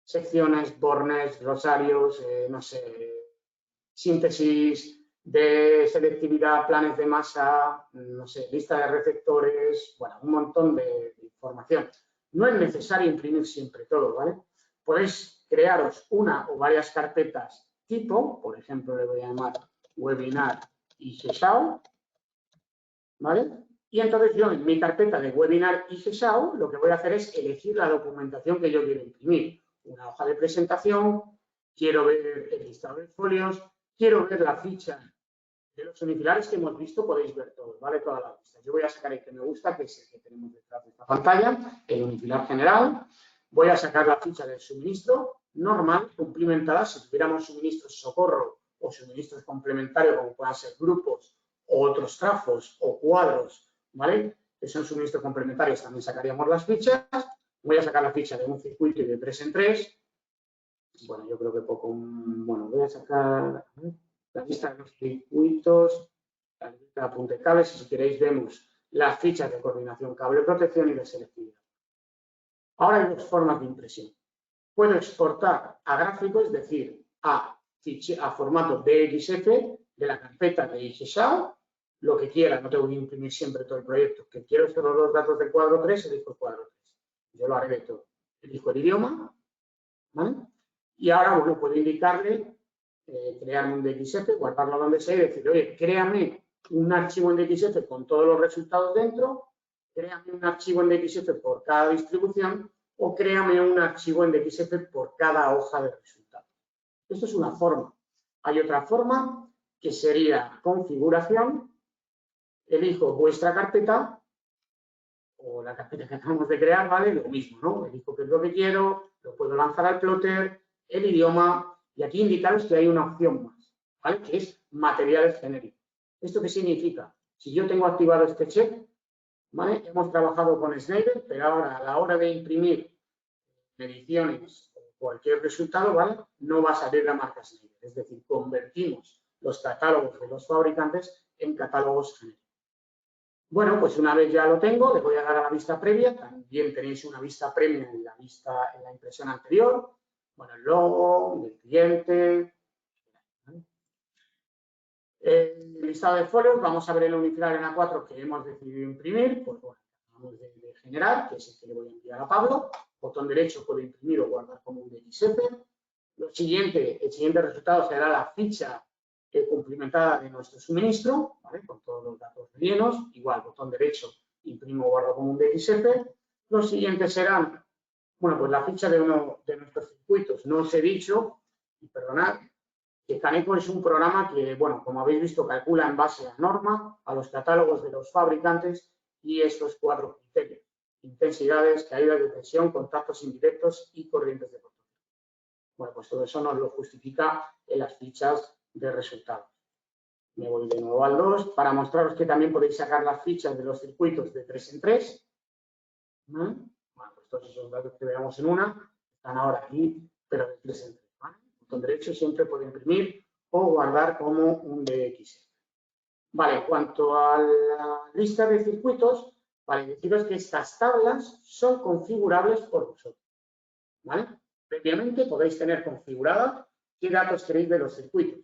Secciones, bornes, rosarios, no sé, síntesis de selectividad, planes de masa, no sé, lista de receptores, bueno, un montón de información. No es necesario imprimir siempre todo, ¿vale? Podéis crearos una o varias carpetas tipo, por ejemplo, le voy a llamar webinar y GESAO, ¿vale? Y entonces yo en mi carpeta de webinar y GESAU lo que voy a hacer es elegir la documentación que yo quiero imprimir. Una hoja de presentación, quiero ver el listado de folios, quiero ver la ficha de los unifilares que hemos visto, podéis ver todo, ¿vale? Toda la lista. Yo voy a sacar el que me gusta, que es el que tenemos detrás de esta pantalla, el unifilar general. Voy a sacar la ficha del suministro normal, cumplimentada. Si tuviéramos suministros socorro o suministros complementarios, como puedan ser grupos o otros trafos o cuadros, ¿vale? Que son suministros complementarios, también sacaríamos las fichas. Voy a sacar la ficha de un circuito y de 3 en 3. Bueno, yo creo que poco. Bueno, voy a sacar la lista de los circuitos, la lista de apunte cables. Si queréis, vemos las fichas de coordinación, cable, protección y de selectividad. Ahora hay dos formas de impresión. Puedo exportar a gráfico, es decir, a formato DXF de la carpeta de IGESAU, lo que quiera, no tengo que imprimir siempre todo el proyecto. Que quiero solo los datos del cuadro 3, elijo el cuadro 3. Yo lo haré de todo. Elijo el idioma, ¿vale? Y ahora, bueno, puedo indicarle, crearme un DXF, guardarlo donde sea y decir, oye, créame un archivo en DXF con todos los resultados dentro, créame un archivo en DXF por cada distribución o créame un archivo en DXF por cada hoja de resultados. Esto es una forma. Hay otra forma que sería configuración. Elijo vuestra carpeta o la carpeta que acabamos de crear, ¿vale? Lo mismo, ¿no? Elijo qué es lo que quiero, lo puedo lanzar al plotter, el idioma, y aquí indicaros que hay una opción más, ¿vale? Que es materiales genéricos. ¿Esto qué significa? Si yo tengo activado este check, ¿vale? Hemos trabajado con Schneider, pero ahora a la hora de imprimir mediciones o cualquier resultado, ¿vale? No va a salir la marca Schneider. Es decir, convertimos los catálogos de los fabricantes en catálogos genéricos. Bueno, pues una vez ya lo tengo, le voy a dar a la vista previa. También tenéis una vista previa en la impresión anterior. Bueno, el logo, el cliente. El listado de folios, vamos a ver el unifilar en A4 que hemos decidido imprimir. Pues bueno, vamos de generar, que es el que le voy a enviar a Pablo. Botón derecho, puedo imprimir o guardar como un DXF. El siguiente resultado será la ficha cumplimentada de nuestro suministro, ¿vale? Con todos los datos rellenos. Igual, botón derecho, imprimo o guardo como un DXF. Los siguientes serán, bueno, pues la ficha de uno de nuestros circuitos. No os he dicho, y perdonad, que Caneco es un programa que, bueno, como habéis visto, calcula en base a norma, a los catálogos de los fabricantes y estos 4 criterios: intensidades, caídas de tensión, contactos indirectos y corrientes de potencia. Bueno, pues todo eso nos lo justifica en las fichas de resultados. Me voy de nuevo al 2 para mostraros que también podéis sacar las fichas de los circuitos de 3 en 3. ¿Vale? Bueno, pues todos esos datos que veamos en una están ahora aquí, pero de 3 en 3. ¿Vale? Botón derecho siempre puede imprimir o guardar como un DXF. Vale, en cuanto a la lista de circuitos, vale, deciros que estas tablas son configurables por vosotros. ¿Vale? Previamente podéis tener configurada qué datos queréis de los circuitos.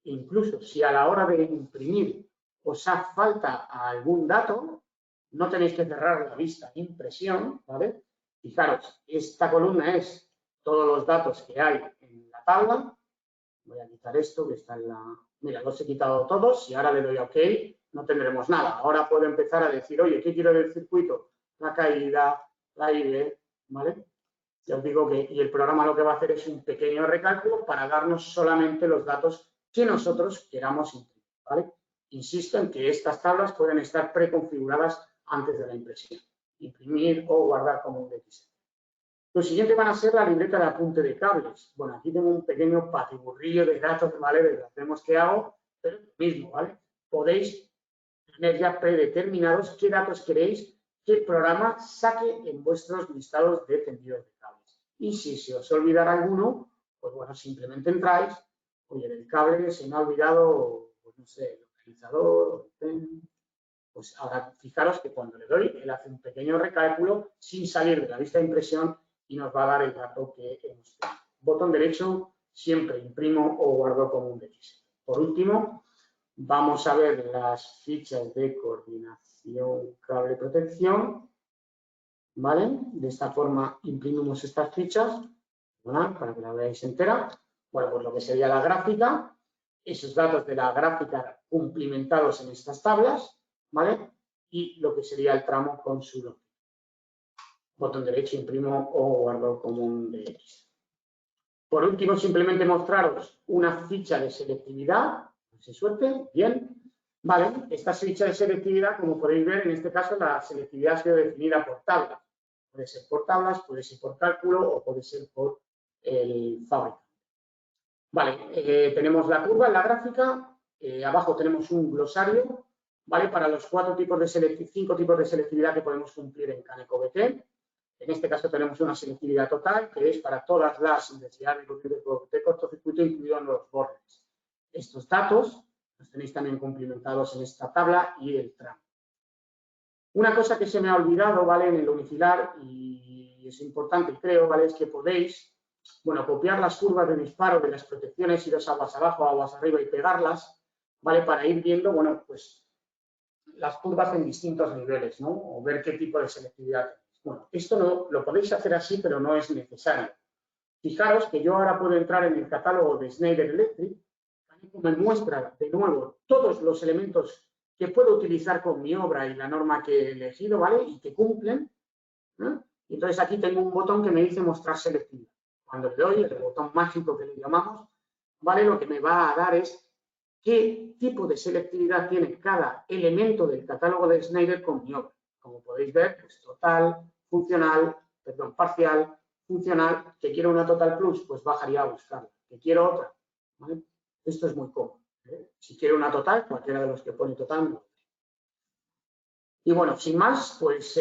Incluso si a la hora de imprimir os hace falta algún dato, no tenéis que cerrar la vista de impresión, ¿vale? Fijaros, esta columna es todos los datos que hay en la tabla. Voy a quitar esto que está en la... Mira, los he quitado todos y ahora le doy a OK, no tendremos nada. Ahora puedo empezar a decir, oye, ¿qué quiero del circuito? La caída, la IV, ¿vale? Ya os digo que y el programa lo que va a hacer es un pequeño recálculo para darnos solamente los datos que nosotros queramos imprimir, ¿vale? Insisto en que estas tablas pueden estar preconfiguradas antes de la impresión. Imprimir o guardar como un DXF. Lo siguiente van a ser la libreta de apunte de cables. Bueno, aquí tengo un pequeño patiburrillo de datos, ¿vale? De las demos que hago, pero lo mismo, ¿vale? Podéis tener ya predeterminados qué datos queréis que el programa saque en vuestros listados de tendidos de cables. Y si se os olvidara alguno, pues bueno, simplemente entráis, oye, del cable se me ha olvidado, pues no sé, el localizador, pues ahora fijaros que cuando le doy, él hace un pequeño recálculo sin salir de la vista de impresión y nos va a dar el dato que hemos tenido. Botón derecho, siempre imprimo o guardo como un DXF. Por último, vamos a ver las fichas de coordinación, cable, protección, ¿vale? De esta forma imprimimos estas fichas, ¿verdad? Para que la veáis entera. Bueno, pues lo que sería la gráfica, esos datos de la gráfica cumplimentados en estas tablas, ¿vale? y lo que sería el tramo con su longitud. Botón derecho, imprimo o guardo como un de X. Por último, simplemente mostraros una ficha de selectividad. Si suerte, bien. Vale, esta ficha de selectividad, como podéis ver, en este caso la selectividad ha sido definida por tablas. Puede ser por tablas, puede ser por cálculo o puede ser por el fabricante. Vale, tenemos la curva en la gráfica. Abajo tenemos un glosario, ¿vale? Para los 5 tipos de selectividad que podemos cumplir en Caneco-BT. En este caso tenemos una selectividad total, que es para todas las intensidades de cortocircuito, incluidos los bordes. Estos datos los tenéis también complementados en esta tabla y el tramo. Una cosa que se me ha olvidado, ¿vale? En el unifilar, y es importante, creo, ¿vale? Es que podéis, bueno, copiar las curvas de disparo de las protecciones, iros aguas abajo, aguas arriba y pegarlas, ¿vale? Para ir viendo, bueno, pues las curvas en distintos niveles, ¿no? O ver qué tipo de selectividad tenéis. Bueno, esto no, lo podéis hacer así, pero no es necesario. Fijaros que yo ahora puedo entrar en el catálogo de Schneider Electric, me muestra de nuevo todos los elementos que puedo utilizar con mi obra y la norma que he elegido, ¿vale? Y que cumplen, ¿no? Entonces aquí tengo un botón que me dice mostrar selectividad. Cuando le doy, el botón mágico que le llamamos, ¿vale? Lo que me va a dar es qué tipo de selectividad tiene cada elemento del catálogo de Schneider con mi obra. Como podéis ver, pues total, funcional, perdón, parcial, funcional. Que quiero una total plus, pues bajaría a buscarla. Que quiero otra, ¿vale? Esto es muy cómodo, ¿eh? Si quiero una total, cualquiera de los que pone total, no. Y bueno, sin más, pues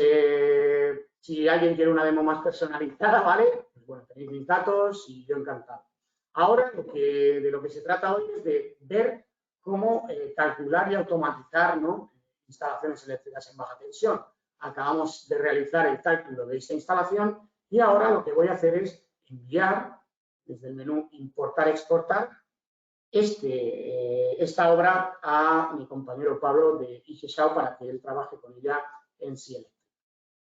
si alguien quiere una demo más personalizada, ¿vale? Pues bueno, tenéis mis datos y yo encantado. Ahora de lo que se trata hoy es de ver cómo calcular y automatizar, ¿no? Instalaciones eléctricas en baja tensión. Acabamos de realizar el cálculo de esta instalación y ahora lo que voy a hacer es enviar desde el menú importar, exportar esta obra a mi compañero Pablo de IGESAU para que él trabaje con ella en Cielo.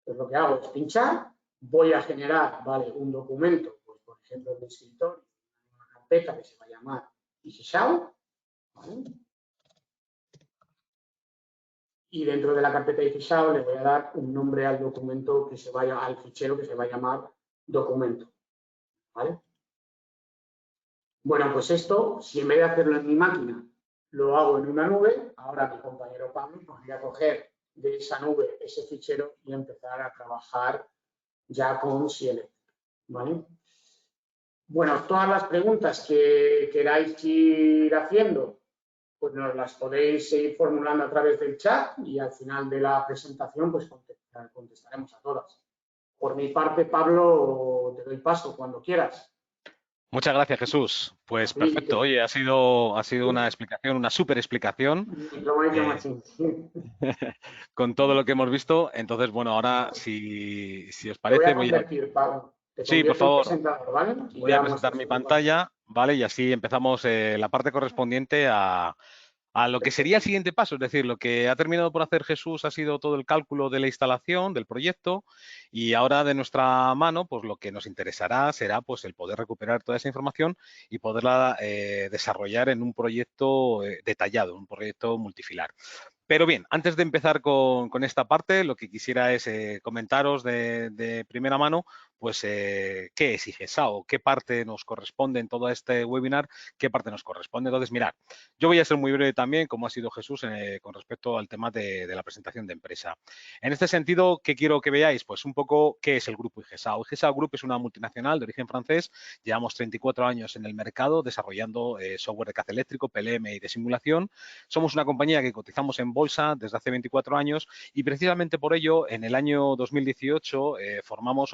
Pues lo que hago es pinchar, voy a generar, ¿vale? Un documento, pues por ejemplo, de escritorio, una carpeta que se va a llamar IGESAU, ¿vale? Y dentro de la carpeta IGESAU le voy a dar un nombre al documento que se vaya, al fichero que se va a llamar documento, ¿vale? Bueno, pues esto, si en vez de hacerlo en mi máquina, lo hago en una nube, ahora mi compañero Pablo podría coger de esa nube ese fichero y empezar a trabajar ya con Cielo, ¿vale? Bueno, todas las preguntas que queráis ir haciendo, pues nos las podéis seguir formulando a través del chat y al final de la presentación pues contestaremos a todas. Por mi parte, Pablo, te doy paso cuando quieras. Muchas gracias, Jesús. Pues perfecto. Oye, ha sido una explicación, una súper explicación con todo lo que hemos visto. Entonces, bueno, ahora, si os parece, voy a convertir, Pablo. Sí, por favor. ¿Vale? Voy a presentar mi pantalla, ¿vale? Y así empezamos la parte correspondiente a lo que sería el siguiente paso, es decir, lo que ha terminado por hacer Jesús ha sido todo el cálculo de la instalación, del proyecto, y ahora de nuestra mano, pues lo que nos interesará será pues el poder recuperar toda esa información y poderla desarrollar en un proyecto detallado, un proyecto multifilar. Pero bien, antes de empezar con esta parte, lo que quisiera es comentaros de primera mano, pues, qué es IGESAU, qué parte nos corresponde en todo este webinar, qué parte nos corresponde. Entonces, mirad, yo voy a ser muy breve también, como ha sido Jesús, con respecto al tema de la presentación de empresa. En este sentido, ¿qué quiero que veáis? Pues un poco qué es el grupo IGESAU. IGESAU Group es una multinacional de origen francés, llevamos 34 años en el mercado desarrollando software de caza eléctrico, PLM y de simulación. Somos una compañía que cotizamos en bolsa desde hace 24 años y precisamente por ello en el año 2018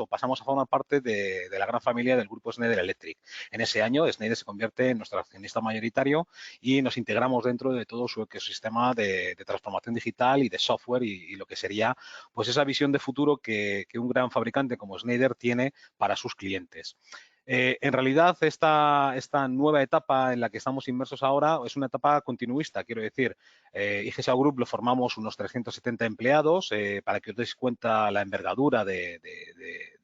pasamos a formar parte de la gran familia del grupo Schneider Electric. En ese año Schneider se convierte en nuestro accionista mayoritario y nos integramos dentro de todo su ecosistema de transformación digital y de software y lo que sería pues esa visión de futuro que un gran fabricante como Schneider tiene para sus clientes. En realidad, esta nueva etapa en la que estamos inmersos ahora es una etapa continuista, quiero decir, IGESAU Group lo formamos unos 370 empleados, para que os deis cuenta la envergadura de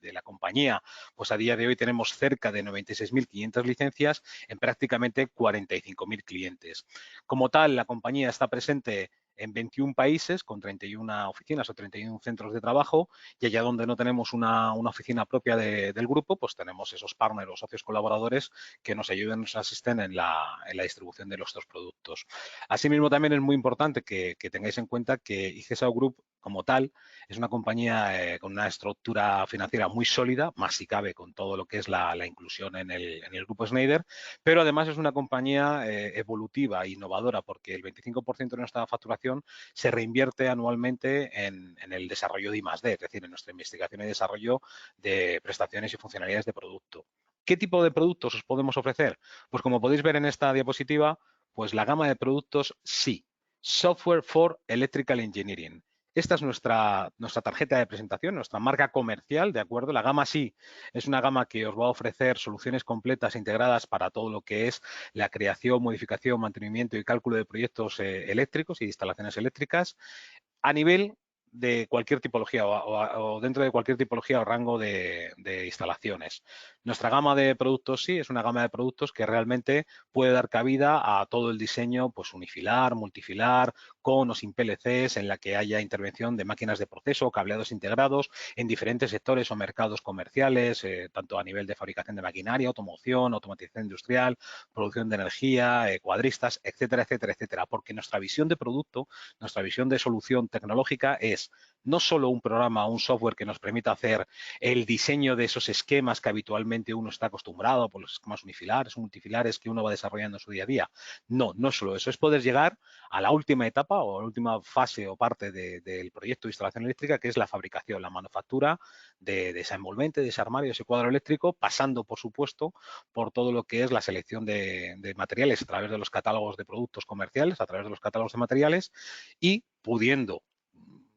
la compañía, pues a día de hoy tenemos cerca de 96.500 licencias en prácticamente 45.000 clientes. Como tal, la compañía está presente en 21 países con 31 oficinas o 31 centros de trabajo, y allá donde no tenemos una oficina propia del grupo, pues tenemos esos partners o socios colaboradores que nos ayuden, nos asisten en la distribución de nuestros productos. Asimismo, también es muy importante que tengáis en cuenta que IGESAO Group, como tal, es una compañía con una estructura financiera muy sólida, más si cabe con todo lo que es la inclusión en el grupo Schneider, pero además es una compañía evolutiva e innovadora, porque el 25% de nuestra facturación se reinvierte anualmente en el desarrollo de I+D, es decir, en nuestra investigación y desarrollo de prestaciones y funcionalidades de producto. ¿Qué tipo de productos os podemos ofrecer? Pues como podéis ver en esta diapositiva, pues la gama de productos SEE, Software for Electrical Engineering. Esta es nuestra tarjeta de presentación, nuestra marca comercial, ¿de acuerdo? La gama SEE es una gama que os va a ofrecer soluciones completas e integradas para todo lo que es la creación, modificación, mantenimiento y cálculo de proyectos eléctricos y instalaciones eléctricas a nivel de cualquier tipología o dentro de cualquier tipología o rango de instalaciones. Nuestra gama de productos sí es una gama de productos que realmente puede dar cabida a todo el diseño pues unifilar, multifilar, con o sin PLCs, en la que haya intervención de máquinas de proceso, cableados integrados en diferentes sectores o mercados comerciales, tanto a nivel de fabricación de maquinaria, automoción, automatización industrial, producción de energía, cuadristas, etcétera, etcétera, etcétera. Porque nuestra visión de producto, nuestra visión de solución tecnológica es no solo un programa o un software que nos permita hacer el diseño de esos esquemas que habitualmente uno está acostumbrado por los esquemas unifilares o multifilares que uno va desarrollando en su día a día. No, no solo eso, es poder llegar a la última etapa o a la última fase o parte del proyecto de instalación eléctrica, que es la fabricación, la manufactura de esa envolvente, de ese armario, de ese cuadro eléctrico, pasando, por supuesto, por todo lo que es la selección de materiales a través de los catálogos de productos comerciales, a través de los catálogos de materiales y pudiendo,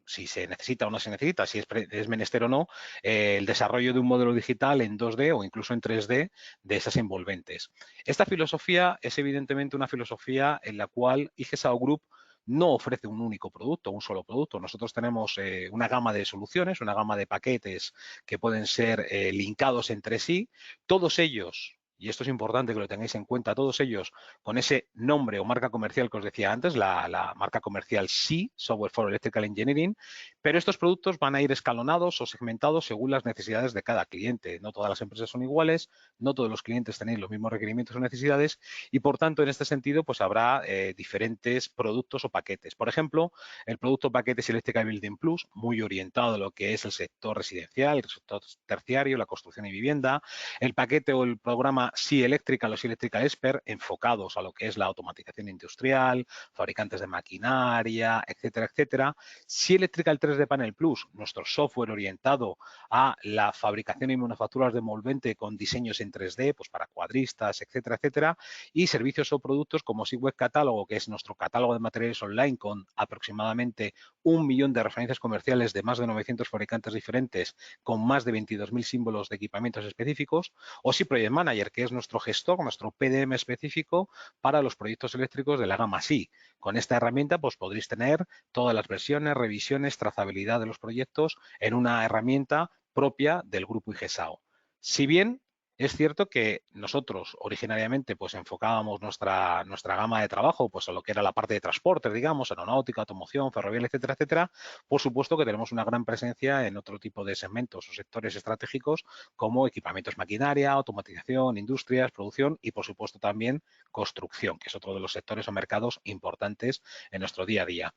si se necesita o no se necesita, si es menester o no, el desarrollo de un modelo digital en 2D o incluso en 3D de esas envolventes. Esta filosofía es evidentemente una filosofía en la cual IGESAO Group no ofrece un único producto, un solo producto. Nosotros tenemos una gama de soluciones, una gama de paquetes que pueden ser linkados entre sí, todos ellos, y esto es importante que lo tengáis en cuenta, todos ellos con ese nombre o marca comercial que os decía antes, la marca comercial SEE, Software for Electrical Engineering, pero estos productos van a ir escalonados o segmentados según las necesidades de cada cliente. No todas las empresas son iguales, no todos los clientes tenéis los mismos requerimientos o necesidades y, por tanto, en este sentido, pues habrá diferentes productos o paquetes. Por ejemplo, el producto paquetes Electrical Building Plus, muy orientado a lo que es el sector residencial, el sector terciario, la construcción y vivienda, el paquete o el programa SEE Electrical o SEE Electrical Expert, enfocados a lo que es la automatización industrial, fabricantes de maquinaria, etcétera, etcétera. SEE Electrical 3D Panel Plus, nuestro software orientado a la fabricación y manufacturas de envolvente con diseños en 3D, pues para cuadristas, etcétera, etcétera. Y servicios o productos como SEE Web Catálogo, que es nuestro catálogo de materiales online con aproximadamente 1 millón de referencias comerciales de más de 900 fabricantes diferentes, con más de 22.000 símbolos de equipamientos específicos, o SEE Project Manager, que es nuestro gestor, nuestro PDM específico para los proyectos eléctricos de la gama SEE. Con esta herramienta pues podréis tener todas las versiones, revisiones, trazabilidad de los proyectos en una herramienta propia del grupo IGESAO. Si bien es cierto que nosotros originariamente pues enfocábamos nuestra gama de trabajo pues a lo que era la parte de transporte, digamos, aeronáutica, automoción, ferroviaria, etcétera, etcétera. Por supuesto que tenemos una gran presencia en otro tipo de segmentos o sectores estratégicos como equipamientos maquinaria, automatización, industrias, producción y, por supuesto, también construcción, que es otro de los sectores o mercados importantes en nuestro día a día.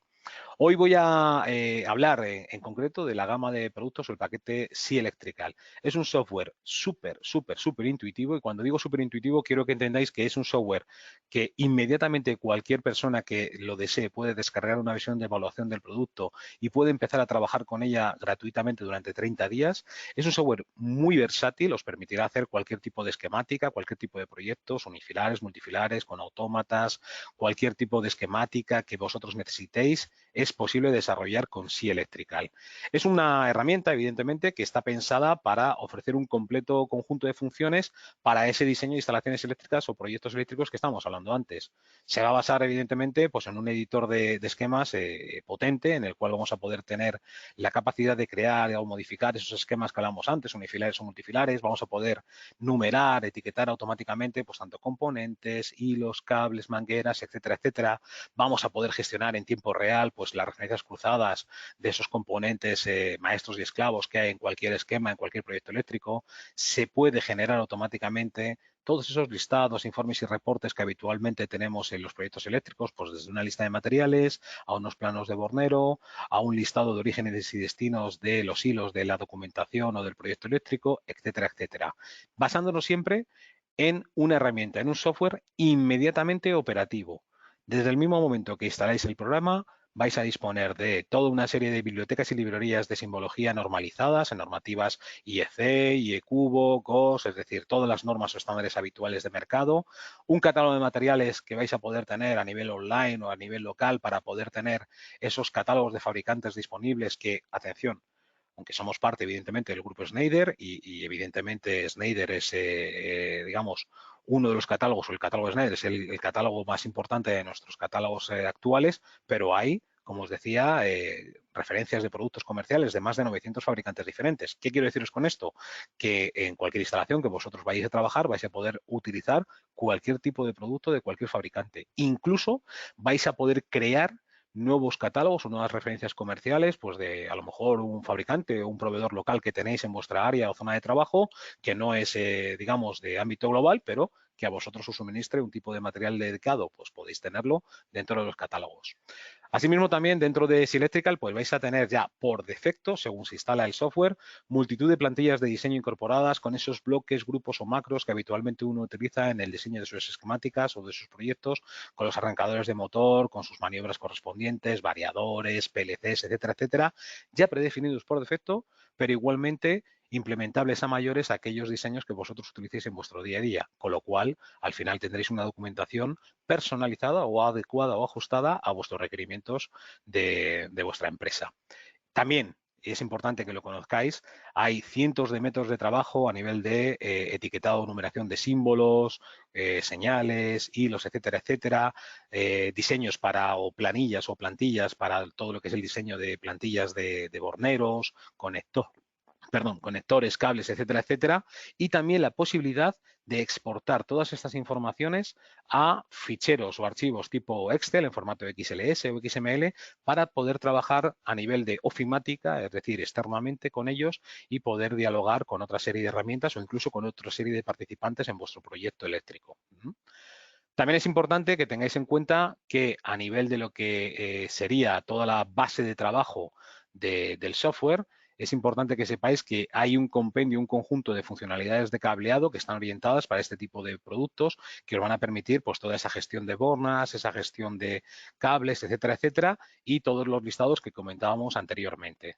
Hoy voy a hablar en concreto de la gama de productos o el paquete SEE Electrical. Es un software súper intuitivo y cuando digo súper intuitivo quiero que entendáis que es un software que inmediatamente cualquier persona que lo desee puede descargar una versión de evaluación del producto y puede empezar a trabajar con ella gratuitamente durante 30 días. Es un software muy versátil, os permitirá hacer cualquier tipo de esquemática, cualquier tipo de proyectos, unifilares, multifilares, con autómatas, cualquier tipo de esquemática que vosotros necesitéis es posible desarrollar con SEE Electrical. Es una herramienta, evidentemente, que está pensada para ofrecer un completo conjunto de funciones para ese diseño de instalaciones eléctricas o proyectos eléctricos que estábamos hablando antes. Se va a basar, evidentemente, pues en un editor de esquemas potente, en el cual vamos a poder tener la capacidad de crear o modificar esos esquemas que hablamos antes, unifilares o multifilares. Vamos a poder numerar, etiquetar automáticamente, pues tanto componentes, hilos, cables, mangueras, etcétera, etcétera. Vamos a poder gestionar en tiempo real material, pues las referencias cruzadas de esos componentes maestros y esclavos que hay en cualquier esquema, en cualquier proyecto eléctrico. Se puede generar automáticamente todos esos listados, informes y reportes que habitualmente tenemos en los proyectos eléctricos, pues desde una lista de materiales a unos planos de Bornero, a un listado de orígenes y destinos de los hilos de la documentación o del proyecto eléctrico, etcétera, etcétera. Basándonos siempre en una herramienta, en un software inmediatamente operativo. Desde el mismo momento que instaláis el programa, vais a disponer de toda una serie de bibliotecas y librerías de simbología normalizadas en normativas IEC, IECubo, GOS, es decir, todas las normas o estándares habituales de mercado, un catálogo de materiales que vais a poder tener a nivel online o a nivel local para poder tener esos catálogos de fabricantes disponibles que, atención, aunque somos parte, evidentemente, del grupo Schneider y evidentemente Schneider es, digamos, uno de los catálogos, o el catálogo de Schneider es el catálogo más importante de nuestros catálogos actuales, pero hay, como os decía, referencias de productos comerciales de más de 900 fabricantes diferentes. ¿Qué quiero deciros con esto? Que en cualquier instalación que vosotros vayáis a trabajar vais a poder utilizar cualquier tipo de producto de cualquier fabricante. Incluso vais a poder crear nuevos catálogos o nuevas referencias comerciales, pues de a lo mejor un fabricante o un proveedor local que tenéis en vuestra área o zona de trabajo, que no es, digamos, de ámbito global, pero que a vosotros os suministre un tipo de material dedicado, pues podéis tenerlo dentro de los catálogos. Asimismo, también dentro de Seelectrical, pues vais a tener ya por defecto, según se instala el software, multitud de plantillas de diseño incorporadas con esos bloques, grupos o macros que habitualmente uno utiliza en el diseño de sus esquemáticas o de sus proyectos, con los arrancadores de motor, con sus maniobras correspondientes, variadores, PLCs, etcétera, etcétera, ya predefinidos por defecto, pero igualmente implementables a mayores a aquellos diseños que vosotros utilicéis en vuestro día a día, con lo cual al final tendréis una documentación personalizada o adecuada o ajustada a vuestros requerimientos de vuestra empresa. También es importante que lo conozcáis, hay cientos de métodos de trabajo a nivel de etiquetado o numeración de símbolos, señales, hilos, etcétera, etcétera, diseños para o plantillas para todo lo que es el diseño de plantillas de borneros, conectores, cables, etcétera, etcétera, y también la posibilidad de exportar todas estas informaciones a ficheros o archivos tipo Excel en formato XLS o XML para poder trabajar a nivel de ofimática, es decir, externamente con ellos y poder dialogar con otra serie de herramientas o incluso con otra serie de participantes en vuestro proyecto eléctrico. También es importante que tengáis en cuenta que a nivel de lo que sería toda la base de trabajo del software, es importante que sepáis que hay un compendio, un conjunto de funcionalidades de cableado que están orientadas para este tipo de productos que os van a permitir pues toda esa gestión de bornas, esa gestión de cables, etcétera, etcétera, y todos los listados que comentábamos anteriormente.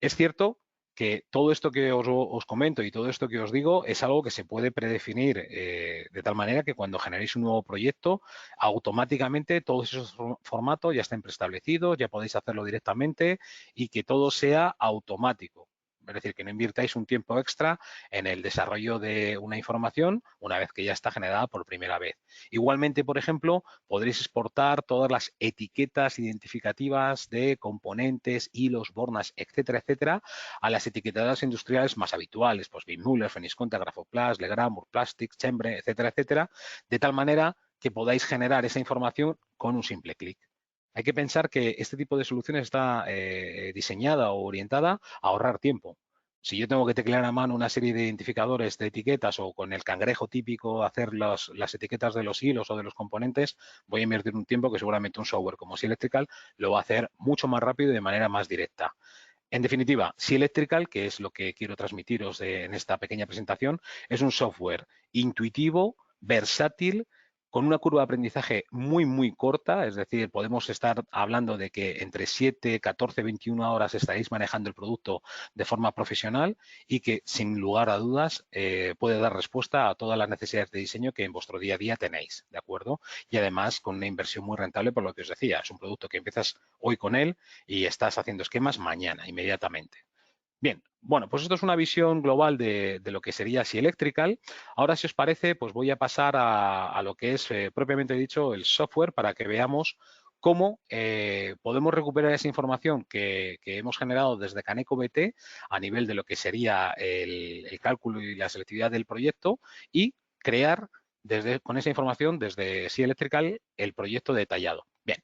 Es cierto que todo esto que os comento y todo esto que os digo es algo que se puede predefinir de tal manera que cuando generéis un nuevo proyecto, automáticamente todos esos formatos ya estén preestablecidos, ya podéis hacerlo directamente y que todo sea automático. Es decir, que no invirtáis un tiempo extra en el desarrollo de una información una vez que ya está generada por primera vez. Igualmente, por ejemplo, podréis exportar todas las etiquetas identificativas de componentes, hilos, bornas, etcétera, etcétera, a las etiquetadoras industriales más habituales, pues Windmüller, Fenisconta, Grafoplast, Legrand, Murplastic, Chembre, etcétera, etcétera, de tal manera que podáis generar esa información con un simple clic. Hay que pensar que este tipo de soluciones está diseñada o orientada a ahorrar tiempo. Si yo tengo que teclear a mano una serie de identificadores de etiquetas o con el cangrejo típico hacer las etiquetas de los hilos o de los componentes, voy a invertir un tiempo que seguramente un software como Seelectrical lo va a hacer mucho más rápido y de manera más directa. En definitiva, Seelectrical, que es lo que quiero transmitiros en esta pequeña presentación, es un software intuitivo, versátil, con una curva de aprendizaje muy, muy corta, es decir, podemos estar hablando de que entre 7, 14, 21 horas estaréis manejando el producto de forma profesional y que, sin lugar a dudas, puede dar respuesta a todas las necesidades de diseño que en vuestro día a día tenéis, ¿de acuerdo? Y además con una inversión muy rentable, por lo que os decía, es un producto que empiezas hoy con él y estás haciendo esquemas mañana, inmediatamente. Bien, bueno, pues esto es una visión global de lo que sería Seelectrical. Ahora, si os parece, pues voy a pasar a lo que es propiamente dicho el software para que veamos cómo podemos recuperar esa información que hemos generado desde Caneco BT a nivel de lo que sería el cálculo y la selectividad del proyecto y crear con esa información desde Seelectrical el proyecto detallado. Bien.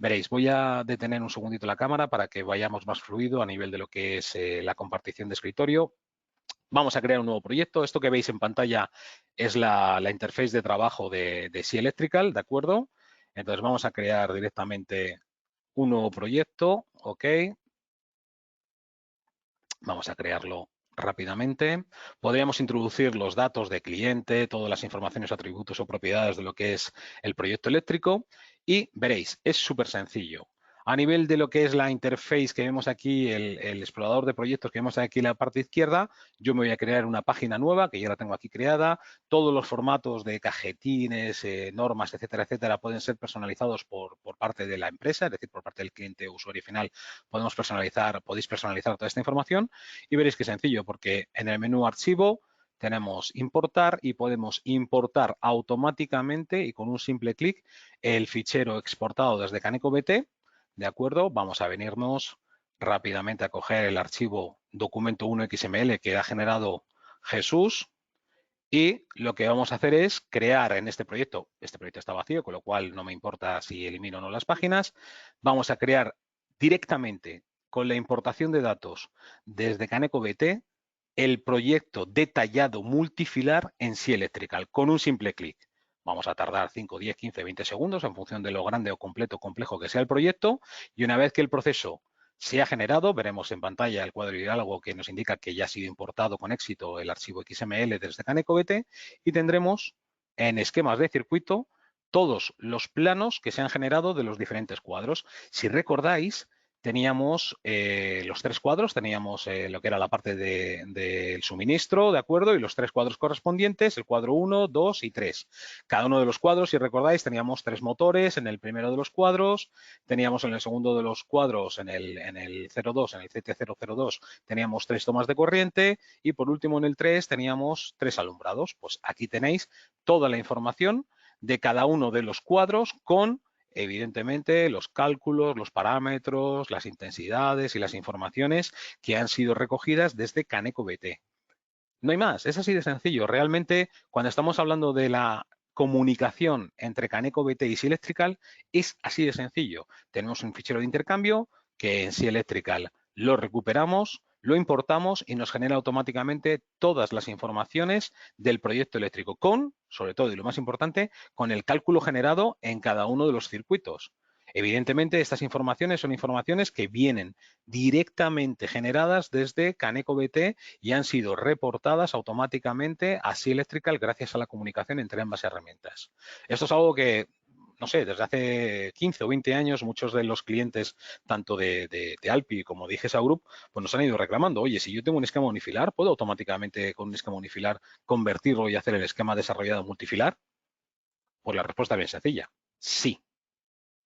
Veréis, voy a detener un segundito la cámara para que vayamos más fluido a nivel de lo que es la compartición de escritorio. Vamos a crear un nuevo proyecto. Esto que veis en pantalla es la interface de trabajo de SI Electrical, ¿de acuerdo? Entonces vamos a crear directamente un nuevo proyecto, ¿ok? Vamos a crearlo rápidamente. Podríamos introducir los datos de cliente, todas las informaciones, atributos o propiedades de lo que es el proyecto eléctrico y veréis, es súper sencillo. A nivel de lo que es la interface que vemos aquí, el explorador de proyectos que vemos aquí en la parte izquierda, yo me voy a crear una página nueva que ya la tengo aquí creada. Todos los formatos de cajetines, normas, etcétera, etcétera, pueden ser personalizados por parte de la empresa, es decir, por parte del cliente usuario final podéis personalizar toda esta información y veréis que es sencillo porque en el menú archivo tenemos importar y podemos importar automáticamente y con un simple clic el fichero exportado desde Caneco BT. ¿De acuerdo? Vamos a venirnos rápidamente a coger el archivo documento 1 XML que ha generado Jesús y lo que vamos a hacer es crear en este proyecto está vacío, con lo cual no me importa si elimino o no las páginas, vamos a crear directamente con la importación de datos desde Caneco BT el proyecto detallado multifilar en SI Electrical con un simple clic. Vamos a tardar 5, 10, 15, 20 segundos en función de lo grande o complejo que sea el proyecto y una vez que el proceso se ha generado, veremos en pantalla el cuadro de diálogo que nos indica que ya ha sido importado con éxito el archivo XML desde Caneco BT y tendremos en esquemas de circuito todos los planos que se han generado de los diferentes cuadros. Si recordáis, teníamos los 3 cuadros, teníamos lo que era la parte del suministro, ¿de acuerdo? Y los 3 cuadros correspondientes, el cuadro 1, 2 y 3. Cada uno de los cuadros, si recordáis, teníamos 3 motores en el primero de los cuadros, teníamos en el segundo de los cuadros, en el 02, en el CT002, teníamos 3 tomas de corriente y por último en el 3 teníamos 3 alumbrados. Pues aquí tenéis toda la información de cada uno de los cuadros con evidentemente los cálculos, los parámetros, las intensidades y las informaciones que han sido recogidas desde Caneco BT. No hay más, es así de sencillo. Realmente, cuando estamos hablando de la comunicación entre Caneco BT y SI Electrical, es así de sencillo. Tenemos un fichero de intercambio que en SI Electrical lo recuperamos, lo importamos y nos genera automáticamente todas las informaciones del proyecto eléctrico con, sobre todo y lo más importante, con el cálculo generado en cada uno de los circuitos. Evidentemente, estas informaciones son informaciones que vienen directamente generadas desde Caneco BT y han sido reportadas automáticamente a SI Electrical gracias a la comunicación entre ambas herramientas. Esto es algo que, no sé, desde hace 15 o 20 años muchos de los clientes, tanto de Alpi como de IGESA Group, pues nos han ido reclamando, oye, si yo tengo un esquema unifilar, ¿puedo automáticamente con un esquema unifilar convertirlo y hacer el esquema desarrollado multifilar? Pues la respuesta es bien sencilla, sí.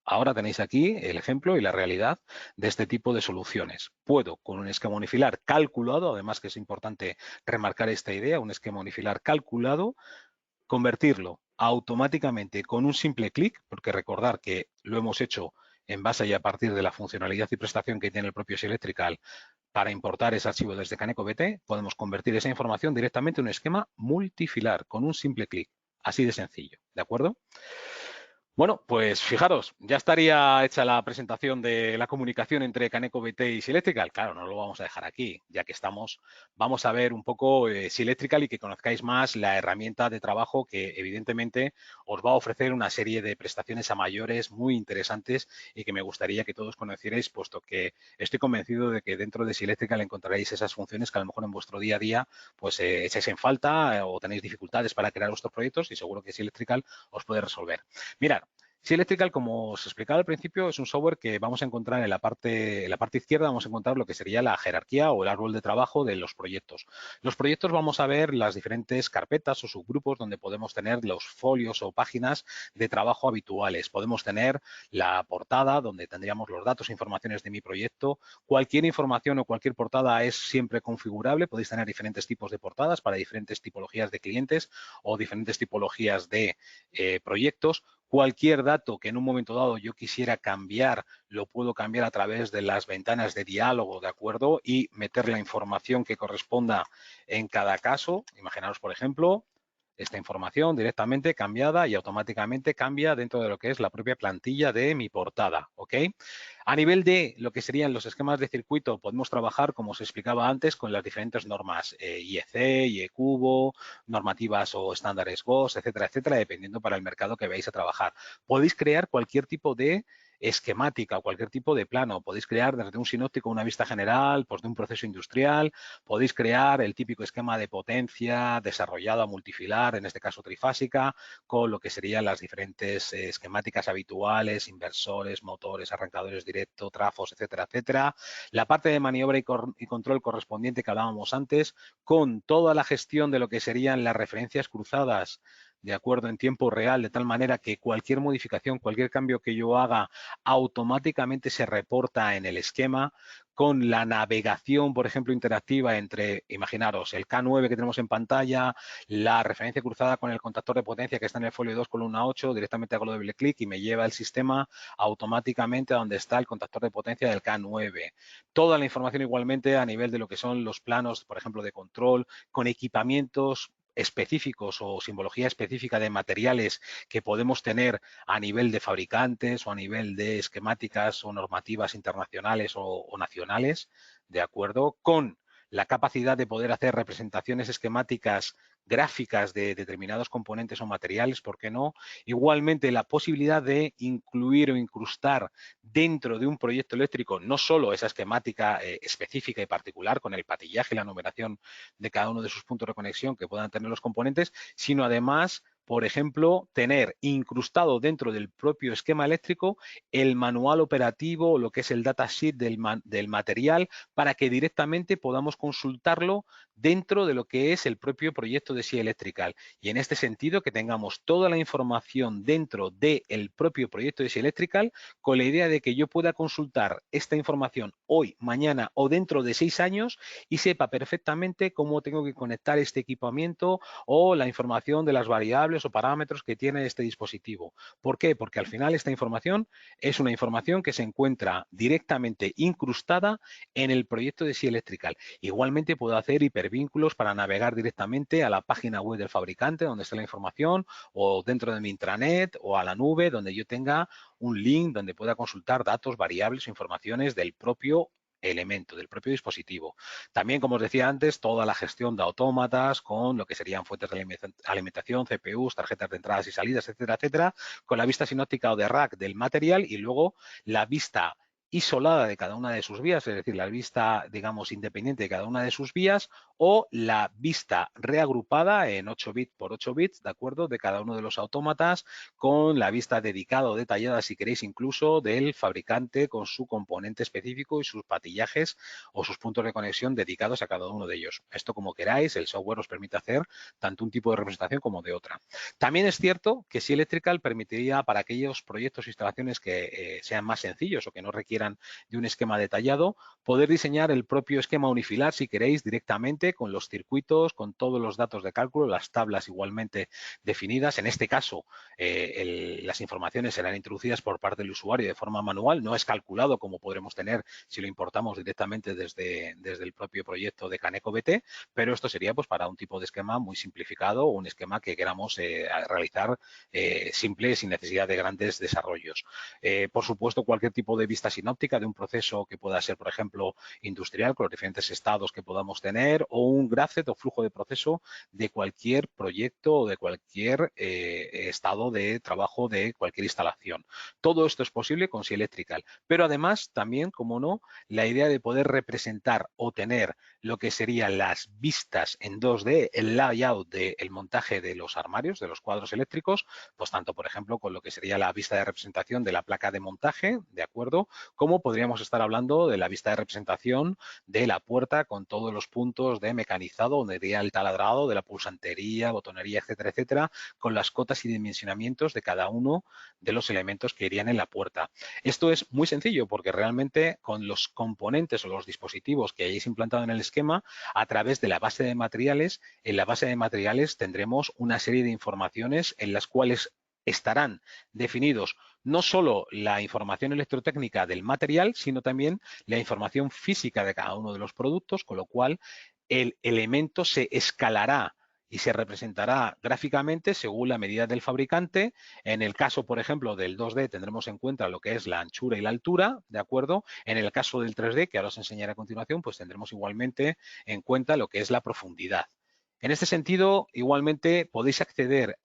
Ahora tenéis aquí el ejemplo y la realidad de este tipo de soluciones. Puedo, con un esquema unifilar calculado, además que es importante remarcar esta idea, un esquema unifilar calculado, convertirlo automáticamente con un simple clic, porque recordar que lo hemos hecho en base y a partir de la funcionalidad y prestación que tiene el propio SI Electrical para importar ese archivo desde Caneco BT, podemos convertir esa información directamente en un esquema multifilar con un simple clic. Así de sencillo, ¿de acuerdo? Bueno, pues fijaros, ya estaría hecha la presentación de la comunicación entre Caneco BT y SI Electrical. Claro, no lo vamos a dejar aquí, ya que estamos, vamos a ver un poco SI Electrical y que conozcáis más la herramienta de trabajo que evidentemente os va a ofrecer una serie de prestaciones a mayores muy interesantes y que me gustaría que todos conocierais, puesto que estoy convencido de que dentro de SI Electrical encontraréis esas funciones que a lo mejor en vuestro día a día pues echáis en falta o tenéis dificultades para crear vuestros proyectos y seguro que SI Electrical os puede resolver. Mirad, SI Electrical, como os explicaba al principio, es un software que vamos a encontrar en la parte izquierda, vamos a encontrar lo que sería la jerarquía o el árbol de trabajo de los proyectos. Los proyectos vamos a ver las diferentes carpetas o subgrupos donde podemos tener los folios o páginas de trabajo habituales. Podemos tener la portada donde tendríamos los datos e informaciones de mi proyecto. Cualquier información o cualquier portada es siempre configurable. Podéis tener diferentes tipos de portadas para diferentes tipologías de clientes o diferentes tipologías de proyectos. Cualquier dato que en un momento dado yo quisiera cambiar, lo puedo cambiar a través de las ventanas de diálogo, ¿de acuerdo? Y meter la información que corresponda en cada caso. Imaginaros, por ejemplo, esta información directamente cambiada y automáticamente cambia dentro de lo que es la propia plantilla de mi portada, ¿ok? A nivel de lo que serían los esquemas de circuito, podemos trabajar, como os explicaba antes, con las diferentes normas IEC, IEcubo, normativas o estándares GOS, etcétera, etcétera, dependiendo para el mercado que vais a trabajar. Podéis crear cualquier tipo de esquemática o cualquier tipo de plano. Podéis crear desde un sinóptico una vista general, pues de un proceso industrial. Podéis crear el típico esquema de potencia desarrollado a multifilar, en este caso trifásica, con lo que serían las diferentes esquemáticas habituales, inversores, motores, arrancadores directos, trafos, etcétera, etcétera. La parte de maniobra y control correspondiente que hablábamos antes, con toda la gestión de lo que serían las referencias cruzadas, de acuerdo, en tiempo real, de tal manera que cualquier modificación, cualquier cambio que yo haga, automáticamente se reporta en el esquema, con la navegación, por ejemplo, interactiva entre, imaginaros, el K9 que tenemos en pantalla, la referencia cruzada con el contactor de potencia que está en el folio 2, columna 8, directamente hago doble clic y me lleva el sistema automáticamente a donde está el contactor de potencia del K9. Toda la información igualmente a nivel de lo que son los planos, por ejemplo, de control, con equipamientos específicos o simbología específica de materiales que podemos tener a nivel de fabricantes o a nivel de esquemáticas o normativas internacionales o nacionales, ¿de acuerdo? Con la capacidad de poder hacer representaciones esquemáticas gráficas de determinados componentes o materiales, ¿por qué no? Igualmente, la posibilidad de incluir o incrustar dentro de un proyecto eléctrico no solo esa esquemática específica y particular con el patillaje y la numeración de cada uno de sus puntos de conexión que puedan tener los componentes, sino además, por ejemplo, tener incrustado dentro del propio esquema eléctrico el manual operativo o lo que es el datasheet del material para que directamente podamos consultarlo dentro de lo que es el propio proyecto de SIA Electrical. Y en este sentido, que tengamos toda la información dentro del propio proyecto de SIA Electrical con la idea de que yo pueda consultar esta información hoy, mañana o dentro de 6 años y sepa perfectamente cómo tengo que conectar este equipamiento o la información de las variables o parámetros que tiene este dispositivo. ¿Por qué? Porque al final esta información es una información que se encuentra directamente incrustada en el proyecto de SIA Electrical. Igualmente puedo hacer hipervínculos para navegar directamente a la página web del fabricante donde está la información o dentro de mi intranet o a la nube donde yo tenga un link donde pueda consultar datos, variables o informaciones del propio elemento, del propio dispositivo. También, como os decía antes, toda la gestión de autómatas con lo que serían fuentes de alimentación, CPUs, tarjetas de entradas y salidas, etcétera, etcétera, con la vista sinóptica o de rack del material y luego la vista isolada de cada una de sus vías, es decir, la vista, digamos, independiente de cada una de sus vías o la vista reagrupada en 8 bits por 8 bits, ¿de acuerdo?, de cada uno de los autómatas con la vista dedicada o detallada, si queréis, incluso del fabricante con su componente específico y sus patillajes o sus puntos de conexión dedicados a cada uno de ellos. Esto, como queráis, el software os permite hacer tanto un tipo de representación como de otra. También es cierto que SIA Electrical permitiría para aquellos proyectos o instalaciones que sean más sencillos o que no requieran de un esquema detallado, poder diseñar el propio esquema unifilar, si queréis, directamente con los circuitos, con todos los datos de cálculo, las tablas igualmente definidas. En este caso, las informaciones serán introducidas por parte del usuario de forma manual, no es calculado como podremos tener si lo importamos directamente desde el propio proyecto de Caneco BT, pero esto sería pues para un tipo de esquema muy simplificado o un esquema que queramos realizar simple, sin necesidad de grandes desarrollos. Por supuesto, cualquier tipo de vista sinóptica de un proceso que pueda ser, por ejemplo, industrial, con los diferentes estados que podamos tener, o un graphic o flujo de proceso de cualquier proyecto o de cualquier estado de trabajo de cualquier instalación. Todo esto es posible con SIA Electrical, pero además también, como no, la idea de poder representar o tener lo que serían las vistas en 2D, el layout del montaje de los armarios, de los cuadros eléctricos, pues tanto, por ejemplo, con lo que sería la vista de representación de la placa de montaje, ¿de acuerdo?, como podríamos estar hablando de la vista de representación de la puerta con todos los puntos de mecanizado, donde iría el taladrado de la pulsantería, botonería, etcétera, etcétera, con las cotas y dimensionamientos de cada uno de los elementos que irían en la puerta. Esto es muy sencillo porque realmente con los componentes o los dispositivos que hayáis implantado en el esquema, a través de la base de materiales, en la base de materiales tendremos una serie de informaciones en las cuales estarán definidos no solo la información electrotécnica del material, sino también la información física de cada uno de los productos, con lo cual el elemento se escalará y se representará gráficamente según la medida del fabricante. En el caso, por ejemplo, del 2D tendremos en cuenta lo que es la anchura y la altura, ¿de acuerdo? En el caso del 3D, que ahora os enseñaré a continuación, pues tendremos igualmente en cuenta lo que es la profundidad. En este sentido, igualmente podéis acceder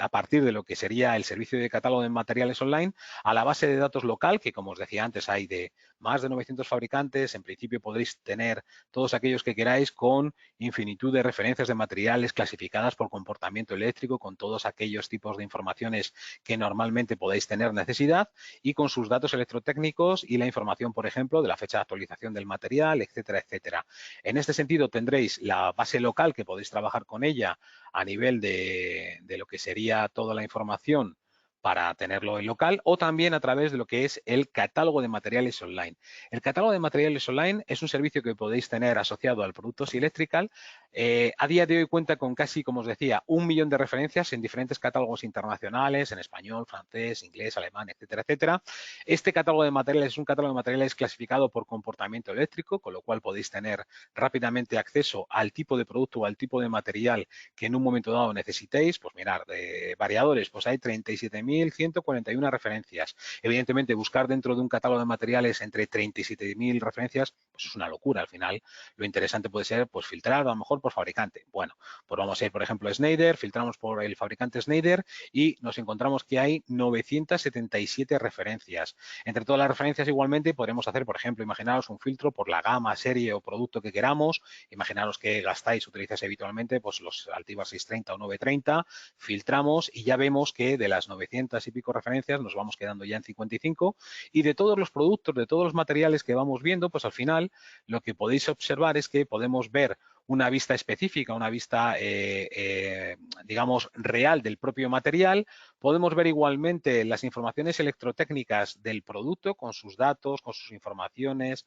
a partir de lo que sería el servicio de catálogo de materiales online a la base de datos local, que como os decía antes hay de más de 900 fabricantes. En principio podréis tener todos aquellos que queráis con infinitud de referencias de materiales clasificadas por comportamiento eléctrico, con todos aquellos tipos de informaciones que normalmente podéis tener necesidad y con sus datos electrotécnicos y la información, por ejemplo, de la fecha de actualización del material, etcétera, etcétera. En este sentido tendréis la base local que podéis trabajar con ella a nivel de lo que sería toda la información para tenerlo en local, o también a través de lo que es el catálogo de materiales online. El catálogo de materiales online es un servicio que podéis tener asociado al Productos Electrical. A día de hoy cuenta con casi, como os decía, 1 millón de referencias en diferentes catálogos internacionales, en español, francés, inglés, alemán, etcétera, etcétera. Este catálogo de materiales es un catálogo de materiales clasificado por comportamiento eléctrico, con lo cual podéis tener rápidamente acceso al tipo de producto o al tipo de material que en un momento dado necesitéis. Pues mirar, de variadores, pues hay 37.141 referencias. Evidentemente, buscar dentro de un catálogo de materiales entre 37.000 referencias, pues es una locura. Al final, lo interesante puede ser pues filtrar a lo mejor por fabricante. Bueno, pues vamos a ir, por ejemplo, a Schneider, filtramos por el fabricante Schneider y nos encontramos que hay 977 referencias. Entre todas las referencias, igualmente, podremos hacer, por ejemplo, imaginaros un filtro por la gama, serie o producto que queramos. Imaginaros que gastáis, utilizáis habitualmente pues los Altiva 630 o 930, filtramos y ya vemos que de las 900 y pico referencias nos vamos quedando ya en 55, y de todos los productos, de todos los materiales que vamos viendo, pues al final lo que podéis observar es que podemos ver una vista específica, una vista, digamos, real del propio material. Podemos ver igualmente las informaciones electrotécnicas del producto con sus datos, con sus informaciones,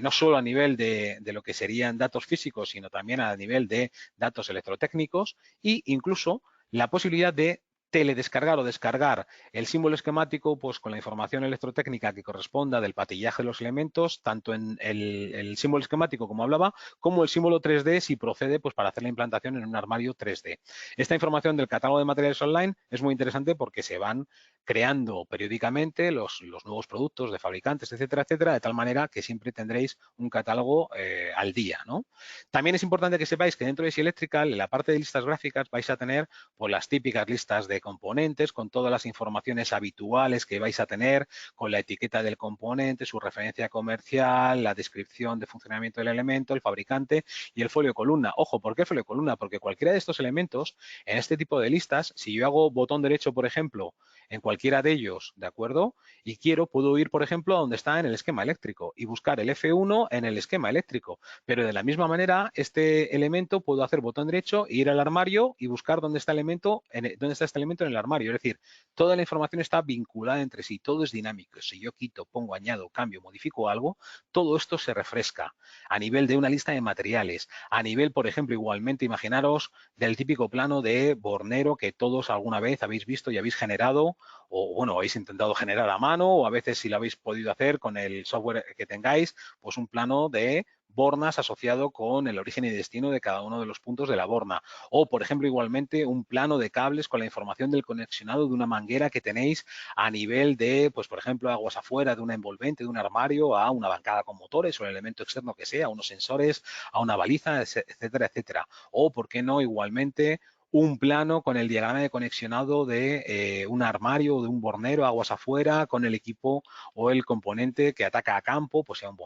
no solo a nivel de lo que serían datos físicos, sino también a nivel de datos electrotécnicos, e incluso la posibilidad de teledescargar o descargar el símbolo esquemático pues con la información electrotécnica que corresponda del patillaje de los elementos, tanto en el símbolo esquemático como hablaba, como el símbolo 3D si procede pues para hacer la implantación en un armario 3D. Esta información del catálogo de materiales online es muy interesante porque se van creando periódicamente los nuevos productos de fabricantes, etcétera, etcétera, de tal manera que siempre tendréis un catálogo al día, ¿no? También es importante que sepáis que dentro de Easy Electrical, en la parte de listas gráficas, vais a tener pues las típicas listas de componentes con todas las informaciones habituales que vais a tener, con la etiqueta del componente, su referencia comercial, la descripción de funcionamiento del elemento, el fabricante y el folio columna. Ojo, ¿por qué folio columna? Porque cualquiera de estos elementos, en este tipo de listas, si yo hago botón derecho, por ejemplo, en cualquiera de ellos, ¿de acuerdo? Y puedo ir, por ejemplo, a donde está en el esquema eléctrico y buscar el F1 en el esquema eléctrico. Pero de la misma manera, este elemento puedo hacer botón derecho, ir al armario y buscar dónde está este elemento en el armario. Es decir, toda la información está vinculada entre sí, todo es dinámico. Si yo quito, pongo, añado, cambio, modifico algo, todo esto se refresca a nivel de una lista de materiales, a nivel, por ejemplo, igualmente, imaginaros del típico plano de bornero que todos alguna vez habéis visto y habéis generado, o bueno, habéis intentado generar a mano, o a veces si lo habéis podido hacer con el software que tengáis, pues un plano de bornas asociado con el origen y destino de cada uno de los puntos de la borna. O, por ejemplo, igualmente un plano de cables con la información del conexionado de una manguera que tenéis a nivel de, pues, por ejemplo, aguas afuera de una envolvente, de un armario, a una bancada con motores o el elemento externo que sea, a unos sensores, a una baliza, etcétera, etcétera. O, ¿por qué no, igualmente, un plano con el diagrama de conexionado de un armario o de un bornero aguas afuera con el equipo o el componente que ataca a campo, pues sea un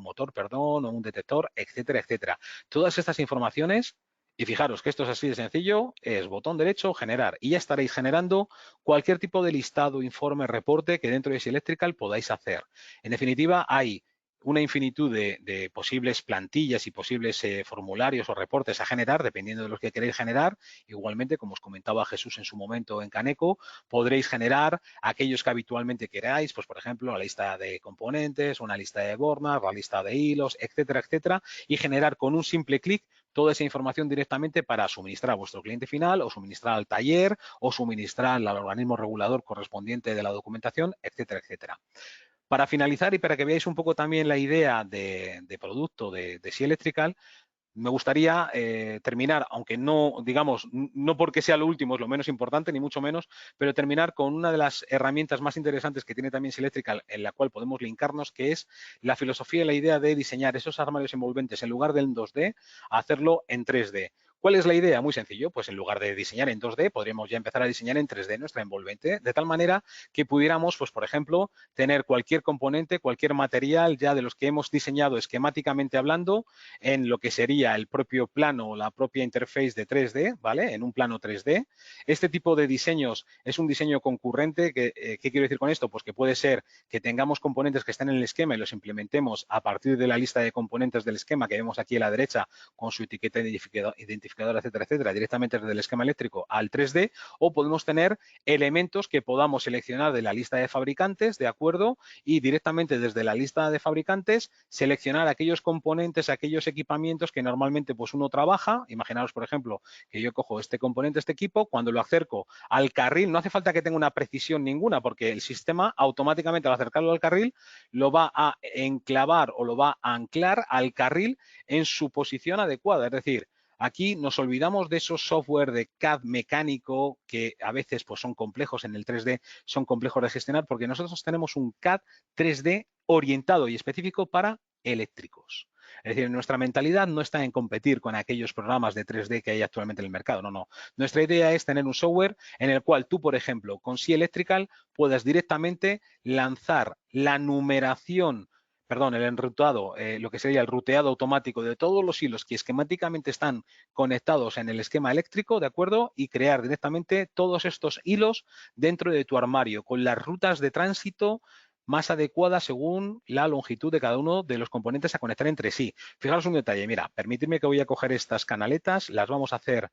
motor, perdón, o un detector, etcétera, etcétera. Todas estas informaciones, y fijaros que esto es así de sencillo, es botón derecho, generar, y ya estaréis generando cualquier tipo de listado, informe, reporte que dentro de Easy Electrical podáis hacer. En definitiva, hay una infinitud de posibles plantillas y posibles formularios o reportes a generar, dependiendo de los que queréis generar. Igualmente, como os comentaba Jesús en su momento en Caneco, podréis generar aquellos que habitualmente queráis, pues por ejemplo, la lista de componentes, una lista de bornas, la lista de hilos, etcétera, etcétera, y generar con un simple clic toda esa información directamente para suministrar a vuestro cliente final o suministrar al taller o suministrar al organismo regulador correspondiente de la documentación, etcétera, etcétera. Para finalizar y para que veáis un poco también la idea de producto de Easy Electrical, me gustaría terminar, aunque no, digamos, no porque sea lo último, es lo menos importante, ni mucho menos, pero terminar con una de las herramientas más interesantes que tiene también Electrical, en la cual podemos linkarnos, que es la filosofía y la idea de diseñar esos armarios envolventes en lugar del 2D, hacerlo en 3D. ¿Cuál es la idea? Muy sencillo, pues en lugar de diseñar en 2D, podríamos ya empezar a diseñar en 3D nuestra envolvente, de tal manera que pudiéramos, pues por ejemplo, tener cualquier componente, cualquier material ya de los que hemos diseñado esquemáticamente hablando en lo que sería el propio plano o la propia interface de 3D, ¿vale? En un plano 3D. Este tipo de diseños es un diseño concurrente. ¿Qué quiero decir con esto? Pues que puede ser que tengamos componentes que estén en el esquema y los implementemos a partir de la lista de componentes del esquema que vemos aquí a la derecha con su etiqueta identificadora, etcétera, etcétera, directamente desde el esquema eléctrico al 3D, o podemos tener elementos que podamos seleccionar de la lista de fabricantes, ¿de acuerdo? Y directamente desde la lista de fabricantes seleccionar aquellos componentes, aquellos equipamientos que normalmente pues uno trabaja. Imaginaros, por ejemplo, que yo cojo este componente, este equipo, cuando lo acerco al carril, no hace falta que tenga una precisión ninguna, porque el sistema automáticamente al acercarlo al carril lo va a enclavar o lo va a anclar al carril en su posición adecuada. Es decir, aquí nos olvidamos de esos software de CAD mecánico que a veces pues, son complejos en el 3D, son complejos de gestionar, porque nosotros tenemos un CAD 3D orientado y específico para eléctricos. Es decir, nuestra mentalidad no está en competir con aquellos programas de 3D que hay actualmente en el mercado, no, no. Nuestra idea es tener un software en el cual tú, por ejemplo, con C Electrical puedas directamente lanzar la numeración, perdón, el enrutado, lo que sería el ruteado automático de todos los hilos que esquemáticamente están conectados en el esquema eléctrico, ¿de acuerdo? Y crear directamente todos estos hilos dentro de tu armario con las rutas de tránsito más adecuadas según la longitud de cada uno de los componentes a conectar entre sí. Fijaros un detalle, mira, permitidme que voy a coger estas canaletas, las vamos a hacer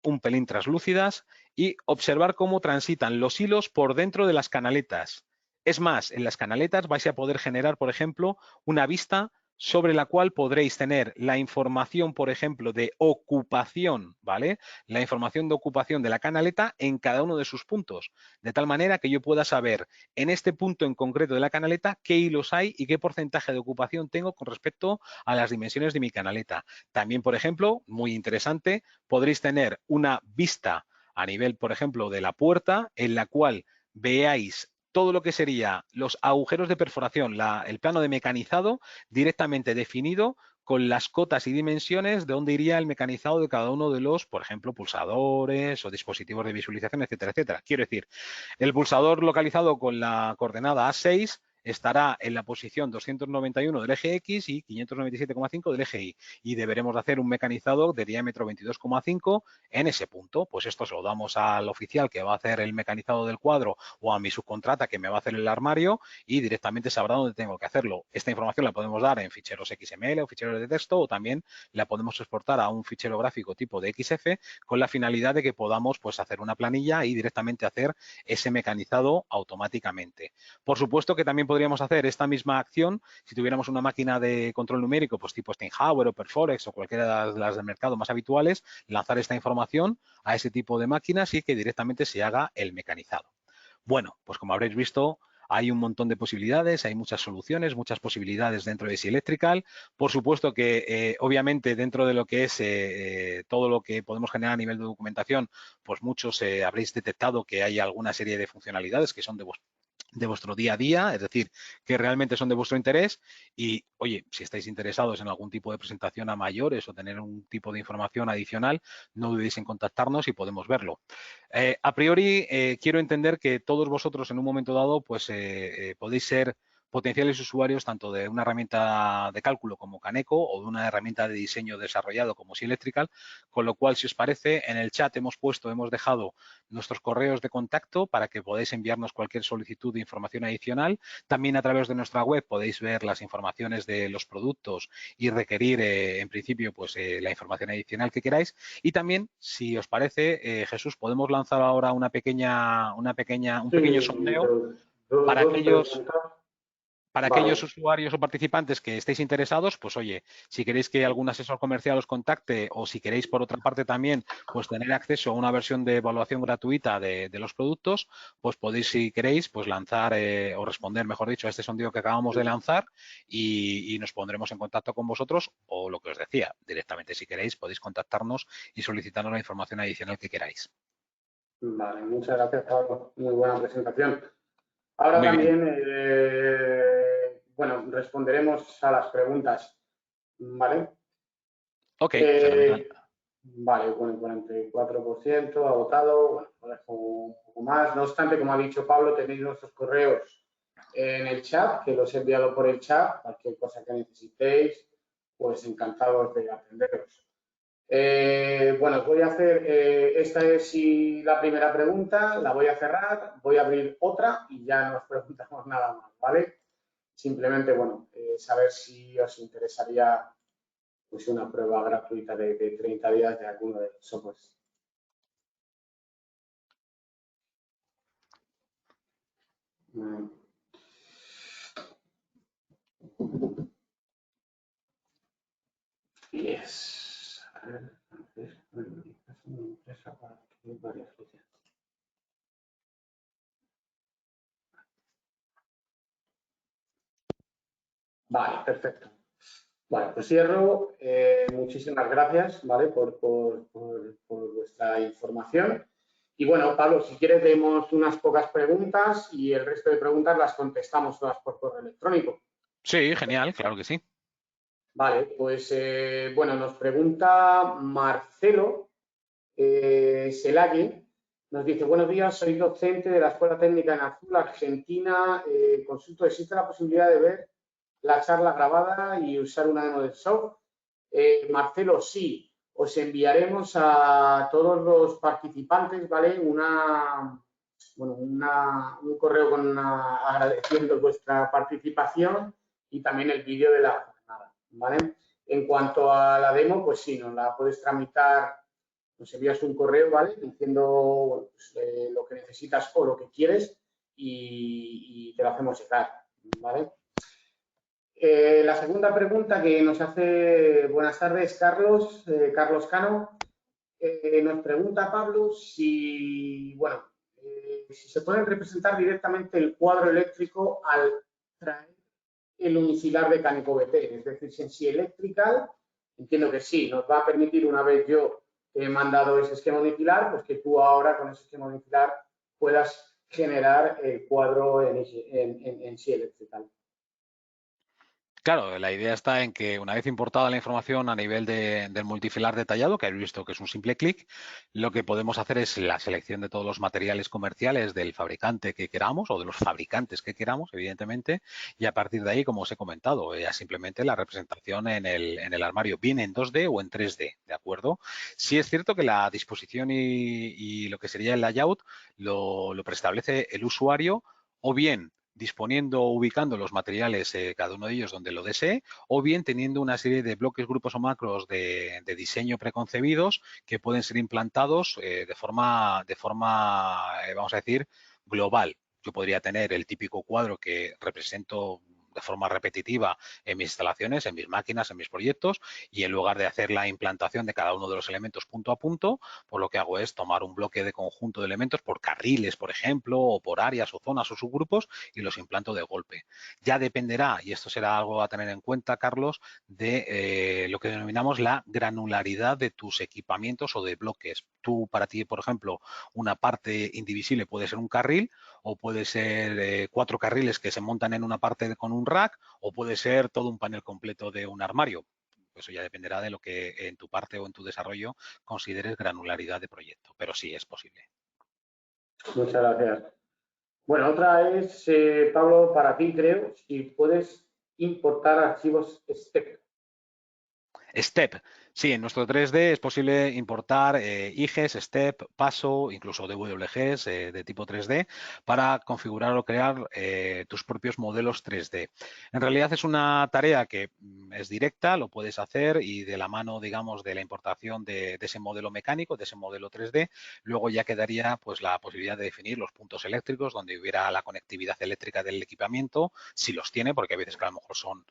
un pelín translúcidas y observar cómo transitan los hilos por dentro de las canaletas. Es más, en las canaletas vais a poder generar, por ejemplo, una vista sobre la cual podréis tener la información, por ejemplo, de ocupación, ¿vale? La información de ocupación de la canaleta en cada uno de sus puntos, de tal manera que yo pueda saber en este punto en concreto de la canaleta qué hilos hay y qué porcentaje de ocupación tengo con respecto a las dimensiones de mi canaleta. También, por ejemplo, muy interesante, podréis tener una vista a nivel, por ejemplo, de la puerta en la cual veáis todo lo que sería los agujeros de perforación, el plano de mecanizado directamente definido con las cotas y dimensiones de dónde iría el mecanizado de cada uno de los, por ejemplo, pulsadores o dispositivos de visualización, etcétera, etcétera. Quiero decir, el pulsador localizado con la coordenada A6 estará en la posición 291 del eje X y 597,5 del eje Y. Y deberemos hacer un mecanizado de diámetro 22,5 en ese punto. Pues esto se lo damos al oficial que va a hacer el mecanizado del cuadro o a mi subcontrata que me va a hacer el armario y directamente sabrá dónde tengo que hacerlo. Esta información la podemos dar en ficheros XML o ficheros de texto o también la podemos exportar a un fichero gráfico tipo de XF con la finalidad de que podamos pues, hacer una planilla y directamente hacer ese mecanizado automáticamente. Por supuesto que también podríamos hacer esta misma acción si tuviéramos una máquina de control numérico, pues tipo Steinhauer o Perforex o cualquiera de las del mercado más habituales, lanzar esta información a ese tipo de máquinas y que directamente se haga el mecanizado. Bueno, pues como habréis visto, hay un montón de posibilidades, hay muchas soluciones, muchas posibilidades dentro de C-Electrical. Por supuesto que, obviamente, dentro de lo que es todo lo que podemos generar a nivel de documentación, pues muchos habréis detectado que hay alguna serie de funcionalidades que son de vuestro día a día, es decir, que realmente son de vuestro interés y, oye, si estáis interesados en algún tipo de presentación a mayores o tener un tipo de información adicional, no dudéis en contactarnos y podemos verlo. A priori, quiero entender que todos vosotros en un momento dado, pues podéis ser potenciales usuarios tanto de una herramienta de cálculo como Caneco o de una herramienta de diseño desarrollado como C-Electrical, con lo cual, si os parece, en el chat hemos dejado nuestros correos de contacto para que podáis enviarnos cualquier solicitud de información adicional. También a través de nuestra web podéis ver las informaciones de los productos y requerir, en principio, pues la información adicional que queráis. Y también, si os parece, Jesús, podemos lanzar ahora un pequeño sondeo para aquellos. Para Vale. aquellos usuarios o participantes que estéis interesados, pues oye, si queréis que algún asesor comercial os contacte o si queréis por otra parte también pues tener acceso a una versión de evaluación gratuita de los productos, pues podéis si queréis pues lanzar o responder, mejor dicho, a este sondeo que acabamos de lanzar y nos pondremos en contacto con vosotros o lo que os decía, directamente si queréis podéis contactarnos y solicitarnos la información adicional que queráis. Vale, muchas gracias, Pablo. Muy buena presentación. Ahora Muy bien. también, bueno, responderemos a las preguntas, ¿vale? Ok, fenomenal. Vale, con el 44% ha votado, bueno, lo dejo un poco más. No obstante, como ha dicho Pablo, tenéis nuestros correos en el chat, que los he enviado por el chat, cualquier cosa que necesitéis, pues encantados de atenderos. Bueno, os voy a hacer, esta es la primera pregunta, la voy a cerrar, voy a abrir otra y ya no os preguntamos nada más, ¿vale? Simplemente, bueno, saber si os interesaría pues una prueba gratuita de 30 días de alguno de los softwares. Yes. A ver, empresa para varias veces. Vale, perfecto. Vale, pues cierro. Muchísimas gracias, ¿vale? Por vuestra información. Y bueno, Pablo, si quieres, tenemos unas pocas preguntas y el resto de preguntas las contestamos todas por correo electrónico. Sí, genial, claro que sí. Vale, pues bueno, nos pregunta Marcelo Selague. Nos dice, buenos días, soy docente de la Escuela Técnica en Azul, Argentina. Consulto, ¿existe la posibilidad de ver la charla grabada y usar una demo del software? Marcelo, sí, os enviaremos a todos los participantes, ¿vale? Un correo agradeciendo vuestra participación y también el vídeo de la jornada, ¿vale? En cuanto a la demo, pues sí, nos la puedes tramitar, nos envías un correo, ¿vale? Diciendo pues, lo que necesitas o lo que quieres y te lo hacemos llegar, ¿vale? La segunda pregunta que nos hace, buenas tardes, Carlos, Carlos Cano, nos pregunta Pablo si, bueno, si se puede representar directamente el cuadro eléctrico al traer el unicilar de Caneco-BT, es decir, si en sí Electrical, entiendo que sí, nos va a permitir una vez yo he mandado ese esquema unicilar, pues que tú ahora con ese esquema unicilar puedas generar el cuadro en sí Electrical. Claro, la idea está en que una vez importada la información a nivel del multifilar detallado, que habéis visto que es un simple clic, lo que podemos hacer es la selección de todos los materiales comerciales del fabricante que queramos o de los fabricantes que queramos, evidentemente, y a partir de ahí, como os he comentado, ya simplemente la representación en el armario, bien en 2D o en 3D, ¿de acuerdo? Sí es cierto que la disposición y lo que sería el layout lo preestablece el usuario o bien disponiendo o ubicando los materiales, cada uno de ellos donde lo desee, o bien teniendo una serie de bloques, grupos o macros de diseño preconcebidos que pueden ser implantados de forma, vamos a decir, global. Yo podría tener el típico cuadro que represento de forma repetitiva en mis instalaciones, en mis máquinas, en mis proyectos, y en lugar de hacer la implantación de cada uno de los elementos punto a punto, pues lo que hago es tomar un bloque de conjunto de elementos por carriles, por ejemplo, o por áreas o zonas o subgrupos y los implanto de golpe. Ya dependerá, y esto será algo a tener en cuenta, Carlos, de lo que denominamos la granularidad de tus equipamientos o de bloques. Tú, para ti, por ejemplo, una parte indivisible puede ser un carril o puede ser 4 carriles que se montan en una parte con un rack o puede ser todo un panel completo de un armario. Eso ya dependerá de lo que en tu parte o en tu desarrollo consideres granularidad de proyecto, pero sí es posible. Muchas gracias. Bueno, otra es, Pablo, para ti creo, si puedes importar archivos STEP. STEP. Sí, en nuestro 3D es posible importar IGES, STEP, PASO, incluso DWGs de tipo 3D para configurar o crear tus propios modelos 3D. En realidad es una tarea que es directa, lo puedes hacer y de la mano, digamos, de la importación de ese modelo mecánico, de ese modelo 3D, luego ya quedaría pues la posibilidad de definir los puntos eléctricos donde hubiera la conectividad eléctrica del equipamiento, si los tiene, porque a veces que a lo mejor son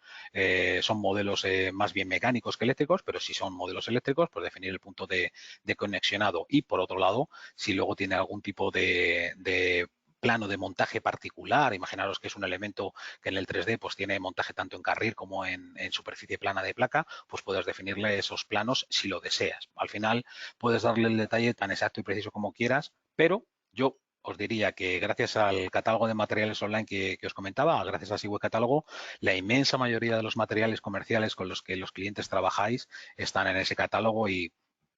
modelos más bien mecánicos que eléctricos, pero si son modelos eléctricos, pues definir el punto de conexionado. Y por otro lado, si luego tiene algún tipo de plano de montaje particular, imaginaros que es un elemento que en el 3D pues tiene montaje tanto en carril como en superficie plana de placa, pues puedes definirle esos planos si lo deseas. Al final puedes darle el detalle tan exacto y preciso como quieras, pero yo os diría que gracias al catálogo de materiales online que os comentaba, gracias a Siweb Catálogo, la inmensa mayoría de los materiales comerciales con los que los clientes trabajáis están en ese catálogo y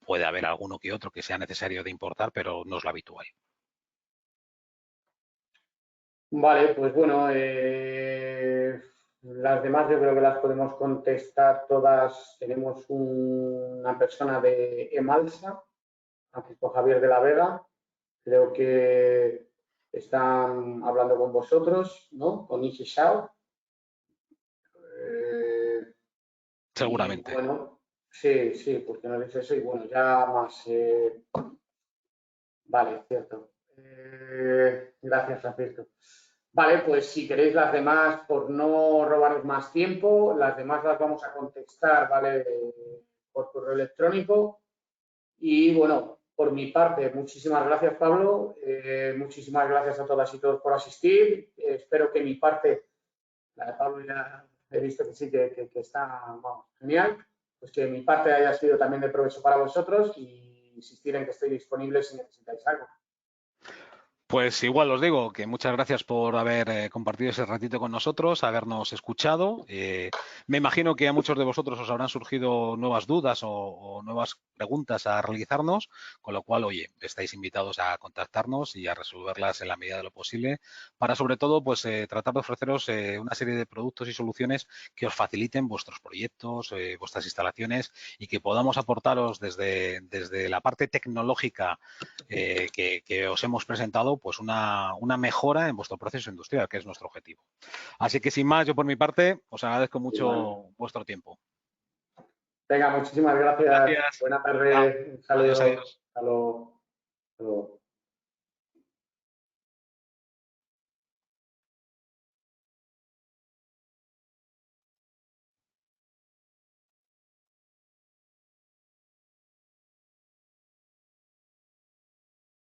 puede haber alguno que otro que sea necesario de importar, pero no es lo habitual. Vale, pues bueno, las demás yo creo que las podemos contestar todas. Tenemos una persona de Emalsa, Francisco Javier de la Vega. Creo que están hablando con vosotros, ¿no? Con Ishi Shao. Seguramente. Y bueno, sí, sí, porque nos dice eso. Y bueno, ya más. Vale, cierto. Gracias, Francisco. Vale, pues si queréis las demás, por no robaros más tiempo, las demás las vamos a contestar, ¿vale? Por correo electrónico. Y bueno, por mi parte, muchísimas gracias, Pablo. Muchísimas gracias a todas y todos por asistir. Espero que mi parte, la de Pablo ya he visto que sí, que está, vamos, genial. Pues que mi parte haya sido también de provecho para vosotros y insistir en que estoy disponible si necesitáis algo. Pues igual os digo que muchas gracias por haber compartido ese ratito con nosotros, habernos escuchado. Me imagino que a muchos de vosotros os habrán surgido nuevas dudas o nuevas preguntas a realizarnos, con lo cual, oye, estáis invitados a contactarnos y a resolverlas en la medida de lo posible para, sobre todo, pues tratar de ofreceros una serie de productos y soluciones que os faciliten vuestros proyectos, vuestras instalaciones y que podamos aportaros desde la parte tecnológica que os hemos presentado, pues una mejora en vuestro proceso industrial, que es nuestro objetivo. Así que sin más, yo por mi parte os agradezco mucho vuestro tiempo. Venga, muchísimas gracias. Gracias. Buena Chao. tarde. Un Adiós, saludo. adiós. Hasta luego. Hasta luego.